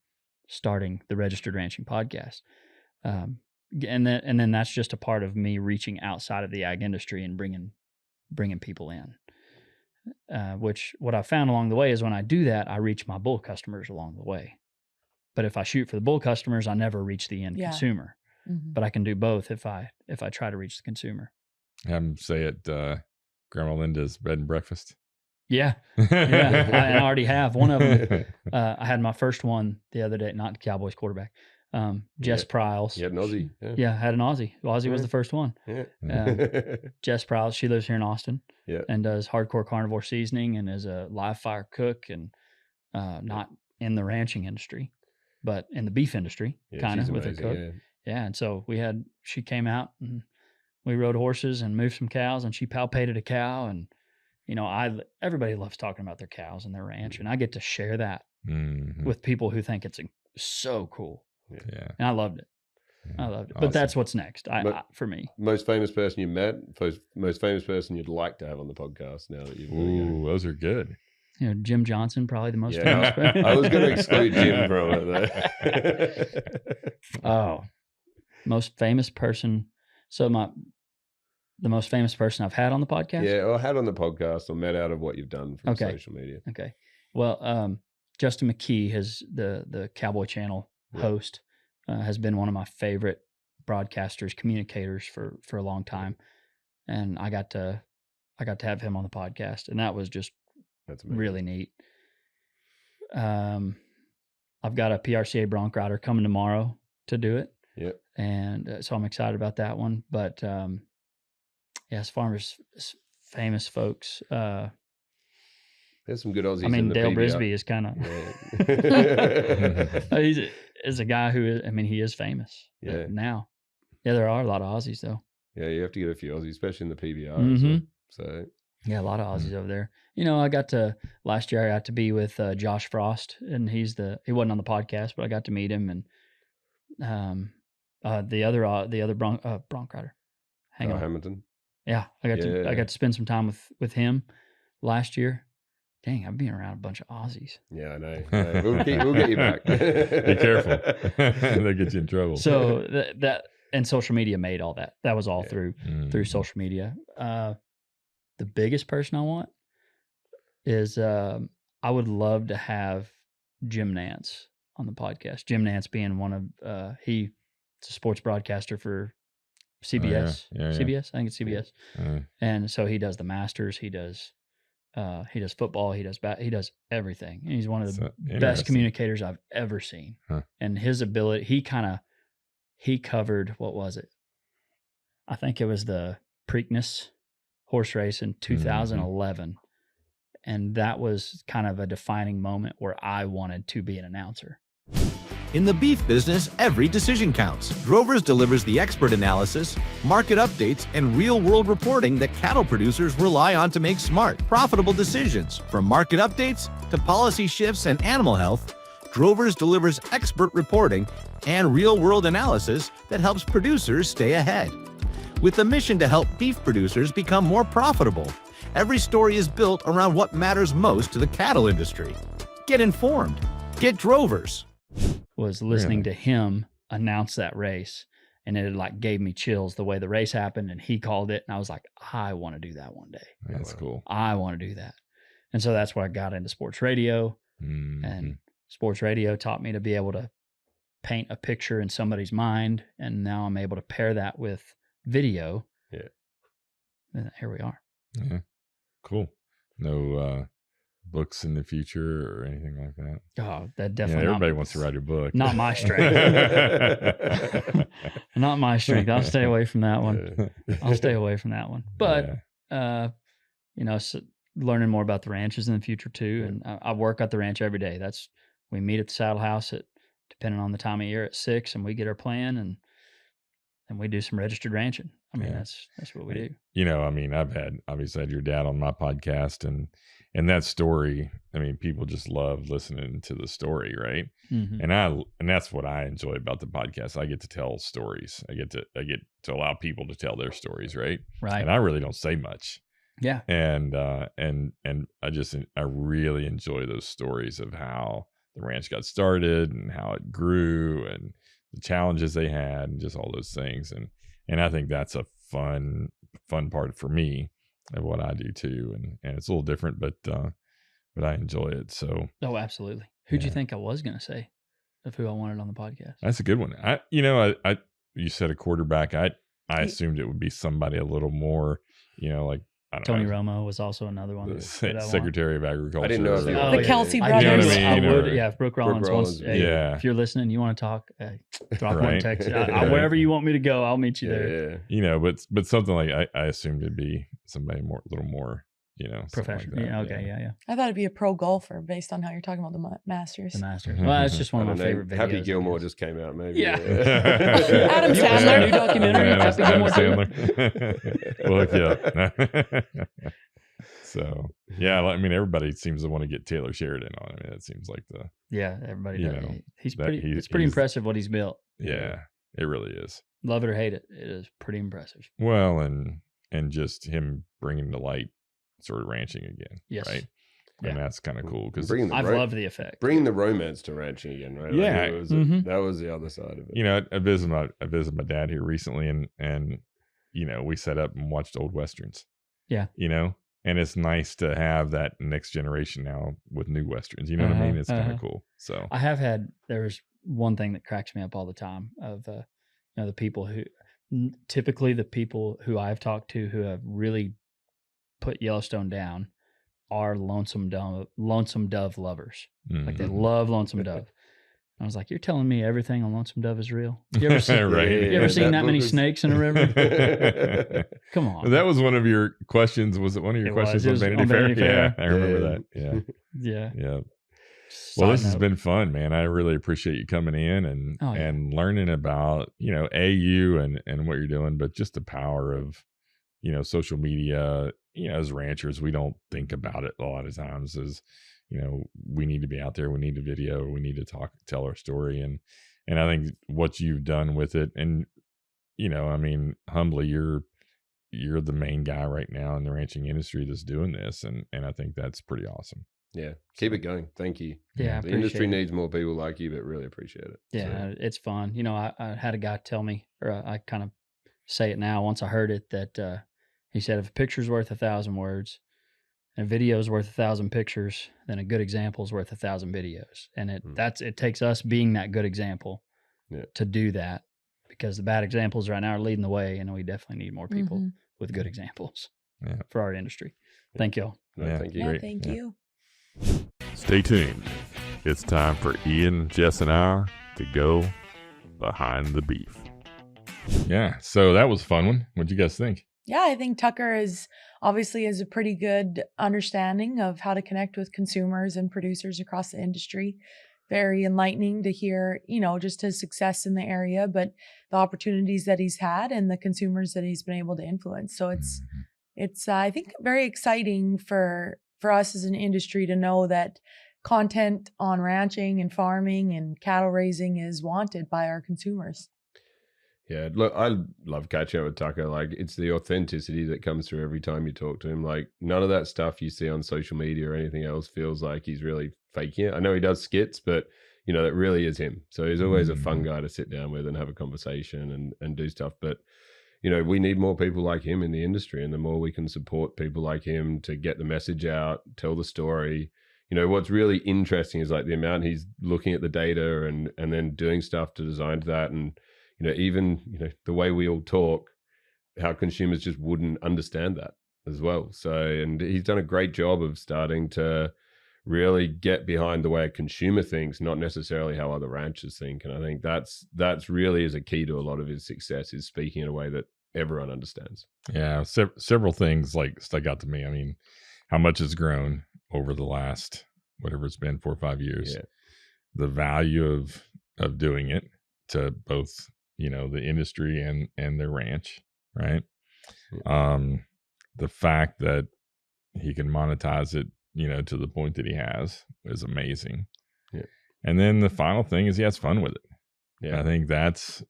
S1: starting the Registered Ranching podcast. And then that's just a part of me reaching outside of the ag industry and bringing people in. Which what I found along the way is when I do that, I reach my bull customers along the way. But if I shoot for the bull customers, I never reach the end consumer. Mm-hmm. But I can do both if I try to reach the consumer.
S2: Have them say it, Grandma Linda's bed and breakfast.
S1: Yeah. I already have one of them. I had my first one the other day, not the Cowboys quarterback. Jess Pryles.
S3: You had an Aussie.
S1: Yeah, I had an Aussie. Aussie was the first one. Yeah. Jess Pryles, she lives here in Austin and does hardcore carnivore seasoning and is a live fire cook and not in the ranching industry, but in the beef industry, kind of with a cook. Yeah, and so she came out and we rode horses and moved some cows, and she palpated a cow, and everybody loves talking about their cows and their ranch, and I get to share that with people who think it's so cool. Yeah. And I loved it. Awesome. But that's what's next for me.
S3: Most famous person you met, most famous person you'd like to have on the podcast now that you've
S2: those are good.
S1: Jim Johnson, probably the most famous person.
S3: I was going to exclude Jim from it though.
S1: Oh, most famous person. So the most famous person I've had on the podcast?
S3: Yeah, or had on the podcast or met out of what you've done from social media.
S1: Okay. Well, Justin McKee, the Cowboy Channel host, has been one of my favorite broadcasters, communicators for a long time. And I got to have him on the podcast, and that was just really neat. I've got a PRCA bronc rider coming tomorrow to do it.
S3: Yep.
S1: And so I'm excited about that one. But as far as famous folks,
S3: there's some good Aussies.
S1: I mean, Dale Brisby is kind of he's a guy who is. I mean, he is famous. Now. Yeah, there are a lot of Aussies though.
S3: Yeah, you have to get a few Aussies, especially in the PBR. So
S1: yeah, a lot of Aussies over there. Last year I got to be with Josh Frost, and he wasn't on the podcast, but I got to meet him, and the other bronc rider,
S3: Hamilton.
S1: Yeah, I got to spend some time with him last year. Dang, I've been around a bunch of Aussies.
S3: Yeah, I know. We'll get you back.
S2: Be careful. They'll get you in trouble.
S1: So that and social media made all that. That was all through social media. The biggest person I want is I would love to have Jim Nance on the podcast. Jim Nance being one of he's a sports broadcaster for CBS. CBS, I think it's CBS. And so he does the Masters. He does football. He does everything. And he's one of the best communicators I've ever seen. And his ability, he covered, what was it? I think it was the Preakness horse race in 2011. And that was kind of a defining moment where I wanted to be an announcer.
S10: In the beef business, every decision counts. Drovers delivers the expert analysis, market updates, and real-world reporting that cattle producers rely on to make smart, profitable decisions. From market updates to policy shifts and animal health, Drovers delivers expert reporting and real-world analysis that helps producers stay ahead. With a mission to help beef producers become more profitable, every story is built around what matters most to the cattle industry. Get informed. Get Drovers.
S1: Was listening to him announce that race, and it like gave me chills the way the race happened, and he called it, and I was like, I want to do that one day.
S2: That's cool.
S1: I want to do that. And so that's where I got into sports radio, and sports radio taught me to be able to paint a picture in somebody's mind, and now I'm able to pair that with video.
S3: Yeah.
S1: And here we are.
S2: Yeah. Cool. No books in the future or anything like that?
S1: Oh, that definitely.
S2: Everybody wants to write a book.
S1: Not my strength. Not my strength. I'll stay away from that one. But, so learning more about the ranches in the future too. And I work at the ranch every day. We meet at the saddle house depending on the time of year at 6, and we get our plan and we do some registered ranching. I mean, that's what we do.
S2: I've obviously had your dad on my podcast, and that story, people just love listening to the story, right?
S1: Mm-hmm.
S2: And that's what I enjoy about the podcast. I get to tell stories. I get to allow people to tell their stories, right?
S1: Right.
S2: And I really don't say much.
S1: Yeah.
S2: And I really enjoy those stories of how the ranch got started and how it grew and the challenges they had and just all those things. And I think that's a fun part for me of what I do too. And it's a little different, but I enjoy it. So.
S1: Oh, absolutely. Who'd you think I was going to say of who I wanted on the podcast?
S2: That's a good one. You said a quarterback. I assumed it would be somebody a little more, like, I don't
S1: Tony
S2: know.
S1: Romo was also another one.
S2: Secretary of Agriculture.
S3: I didn't know
S4: the Kelsey
S1: I
S4: brothers.
S2: You know what I mean?
S1: I would, if Brooke Rollins wants,
S2: yeah.
S1: if you're listening, you want to talk, drop one
S2: Right.
S1: text. Wherever you want me to go, I'll meet you there.
S3: Yeah.
S2: But something like I assumed it'd be somebody a little more,
S1: Professional.
S2: Like
S1: Yeah. Okay. Yeah.
S4: I thought it'd be a pro golfer based on how you're talking about the Masters.
S1: The Masters. Well, that's just one of my favorite videos.
S3: Happy Gilmore just came out, maybe.
S1: Yeah.
S4: Adam
S1: You watched
S4: Sandler.
S1: that new documentary?
S2: Yeah,
S1: Happy Gilmore
S2: Sandler. Well, yeah. So everybody seems to want to get Taylor Sheridan on. That seems like
S1: everybody
S2: you
S1: does.
S2: know,
S1: It's
S2: that
S1: pretty impressive what he's built.
S2: Yeah, it really is.
S1: Love it or hate it, it is pretty impressive.
S2: Well, and just him bringing to light sort of ranching again.
S1: Yes.
S2: Right.
S1: Yeah.
S2: And that's kind of cool because
S1: I've loved the effect.
S3: Bringing the romance to ranching again, right?
S2: Yeah.
S3: That was the other side of it.
S2: I visited my dad here recently, and we set up and watched old westerns.
S1: Yeah.
S2: And it's nice to have that next generation now with new westerns. You know what I mean? It's kind of cool. So
S1: there's one thing that cracks me up all the time of the people typically the people who I've talked to who have really put Yellowstone down are lonesome dove lovers.
S2: Mm-hmm.
S1: Like they love Lonesome Dove. I was like, you're telling me everything on Lonesome Dove is real? You ever seen,
S2: Right.
S1: you ever seen that many snakes in a river? Come on.
S2: That was one of your questions. Was it one of your questions on Vanity Fair? Yeah, I remember that. Yeah.
S1: Yeah.
S2: Yeah. Well, this has been fun, man. I really appreciate you coming in and learning about, AU and what you're doing, but just the power of, social media. As ranchers, we don't think about it a lot of times as, we need to be out there. We need a video. We need to tell our story. And I think what you've done with it, and, humbly, you're the main guy right now in the ranching industry that's doing this. And I think that's pretty awesome.
S3: Yeah. Keep it going. Thank you.
S1: Yeah.
S3: The industry needs more people like you, but really appreciate it.
S1: Yeah. It's fun. I had a guy tell me, or I kind of say it now once I heard it, that he said, if a picture's worth 1,000 words and a video's worth 1,000 pictures, then a good example's worth 1,000 videos. And it takes us being that good example to do that, because the bad examples right now are leading the way, and we definitely need more people with good examples for our industry. Thank y'all.
S3: Thank you.
S4: Yeah, thank you.
S2: Stay tuned. It's time for Ian, Jess, and I to go behind the beef. Yeah, so that was a fun one. What'd you guys think?
S4: Yeah, I think Tucker has a pretty good understanding of how to connect with consumers and producers across the industry. Very enlightening to hear, just his success in the area, but the opportunities that he's had and the consumers that he's been able to influence. So it's I think very exciting for us as an industry to know that content on ranching and farming and cattle raising is wanted by our consumers.
S3: Yeah, look, I love catching up with Tucker. Like, it's the authenticity that comes through every time you talk to him. Like, none of that stuff you see on social media or anything else feels like he's really faking it. I know he does skits, but, you know, that really is him. So he's always a fun guy to sit down with and have a conversation and do stuff. But, you know, we need more people like him in the industry. And the more we can support people like him to get the message out, tell the story. You know, what's really interesting is like the amount he's looking at the data and then doing stuff to design that. And, you know, even, you know, the way we all talk, how consumers just wouldn't understand that as well. So, and he's done a great job of starting to really get behind the way a consumer thinks, not necessarily how other ranchers think. And I think that's really is a key to a lot of his success, is speaking in a way that everyone understands.
S2: Yeah, several things like stuck out to me. I mean, how much has grown over the last, whatever it's been, 4 or 5 years.
S3: Yeah.
S2: The value of doing it to both, you know, the industry and their ranch, right?
S3: Yeah.
S2: The fact that he can monetize it, you know, to the point that he has is amazing.
S3: Yeah.
S2: And then the final thing is he has fun with it.
S3: Yeah.
S2: I think that's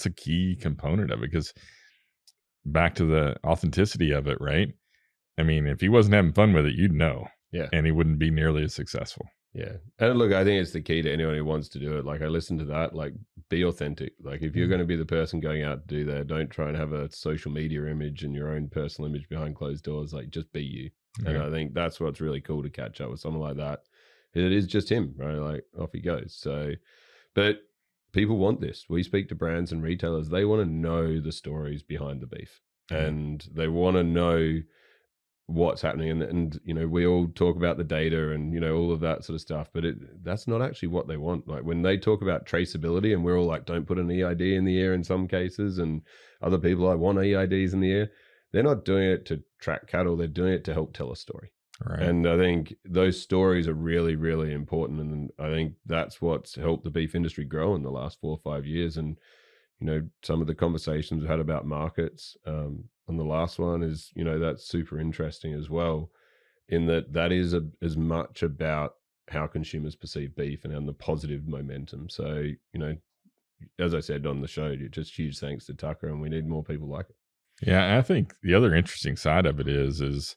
S2: a key component of it, because back to the authenticity of it, right? I mean, if he wasn't having fun with it, you'd know.
S3: Yeah.
S2: And he wouldn't be nearly as successful.
S3: Yeah. And look, I think it's the key to anyone who wants to do it. Like, I listen to that, like, be authentic. Like, if you're going to be the person going out to do that, don't try and have a social media image and your own personal image behind closed doors. Like, just be you.
S2: Yeah.
S3: And I think that's what's really cool to catch up with someone like that. It is just him, right? Like, off he goes. So, but people want this. We speak to brands and retailers. They want to know the stories behind the beef, and they want to know what's happening. And you know, we all talk about the data and, you know, all of that sort of stuff, but that's not actually what they want. Like, when they talk about traceability, and we're all like, don't put an EID in the air in some cases, and other people like want EIDs in the air, they're not doing it to track cattle. They're doing it to help tell a story.
S2: Right.
S3: And I think those stories are really, really important. And I think that's what's helped the beef industry grow in the last 4 or 5 years. And, you know, some of the conversations we've had about markets on the last one is, you know, that's super interesting as well, in that is as much about how consumers perceive beef and the positive momentum. So, you know, as I said on the show, just huge thanks to Tucker, and we need more people like it.
S2: Yeah, I think the other interesting side of it is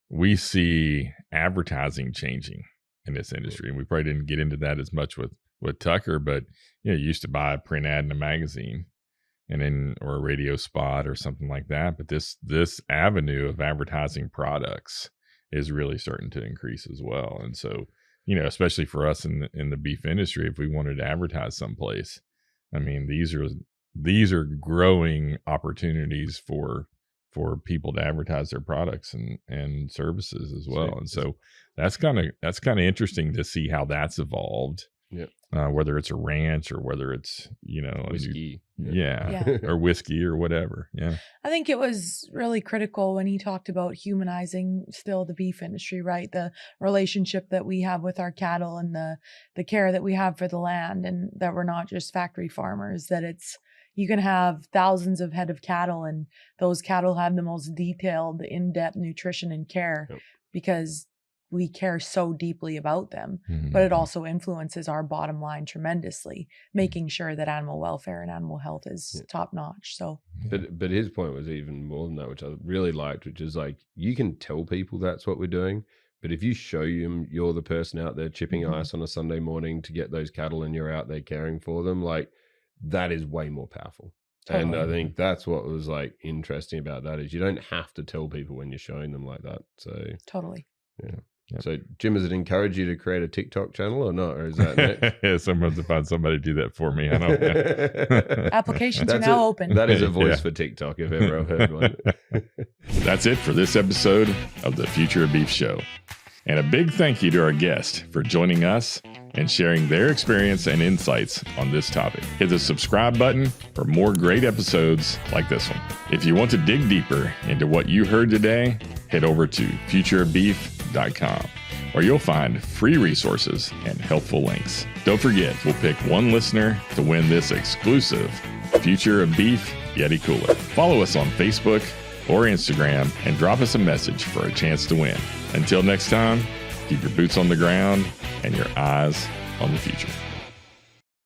S2: we see advertising changing in this industry, and we probably didn't get into that as much with Tucker, but you know, you used to buy a print ad in a magazine or a radio spot or something like that. But this avenue of advertising products is really starting to increase as well. And so, you know, especially for us in the beef industry, if we wanted to advertise someplace, I mean, these are growing opportunities for people to advertise their products and services as well. And so that's kind of interesting to see how that's evolved.
S3: Yeah.
S2: Whether it's a ranch or whether it's, you know,
S3: whiskey.
S2: Or whiskey or whatever. Yeah.
S4: I think it was really critical when he talked about humanizing still the beef industry, right? The relationship that we have with our cattle and the care that we have for the land, and that we're not just factory farmers, that you can have thousands of head of cattle, and those cattle have the most detailed, in-depth nutrition and care because we care so deeply about them.
S2: Mm-hmm.
S4: But it also influences our bottom line tremendously, making sure that animal welfare and animal health is top notch. So,
S3: but his point was even more than that, which I really liked, which is like, you can tell people that's what we're doing, but if you show them you're the person out there chipping ice on a Sunday morning to get those cattle, and you're out there caring for them, like, that is way more powerful. Totally. And I think that's what was like interesting about that, is you don't have to tell people when you're showing them like that. So
S4: totally.
S3: Yeah. Yep. So, Jim, does it encourage you to create a TikTok channel or not? Or is that
S2: yeah, someone's to find somebody to do that for me. I don't know.
S4: Applications are now open.
S3: That is a voice for TikTok, if ever I've heard one.
S2: That's it for this episode of the Future of Beef Show. And a big thank you to our guest for joining us and sharing their experience and insights on this topic. Hit the subscribe button for more great episodes like this one. If you want to dig deeper into what you heard today, head over to futureofbeef.com, where you'll find free resources and helpful links. Don't forget, we'll pick one listener to win this exclusive Future of Beef Yeti Cooler. Follow us on Facebook or Instagram and drop us a message for a chance to win. Until next time, Keep your boots on the ground and your eyes on the future.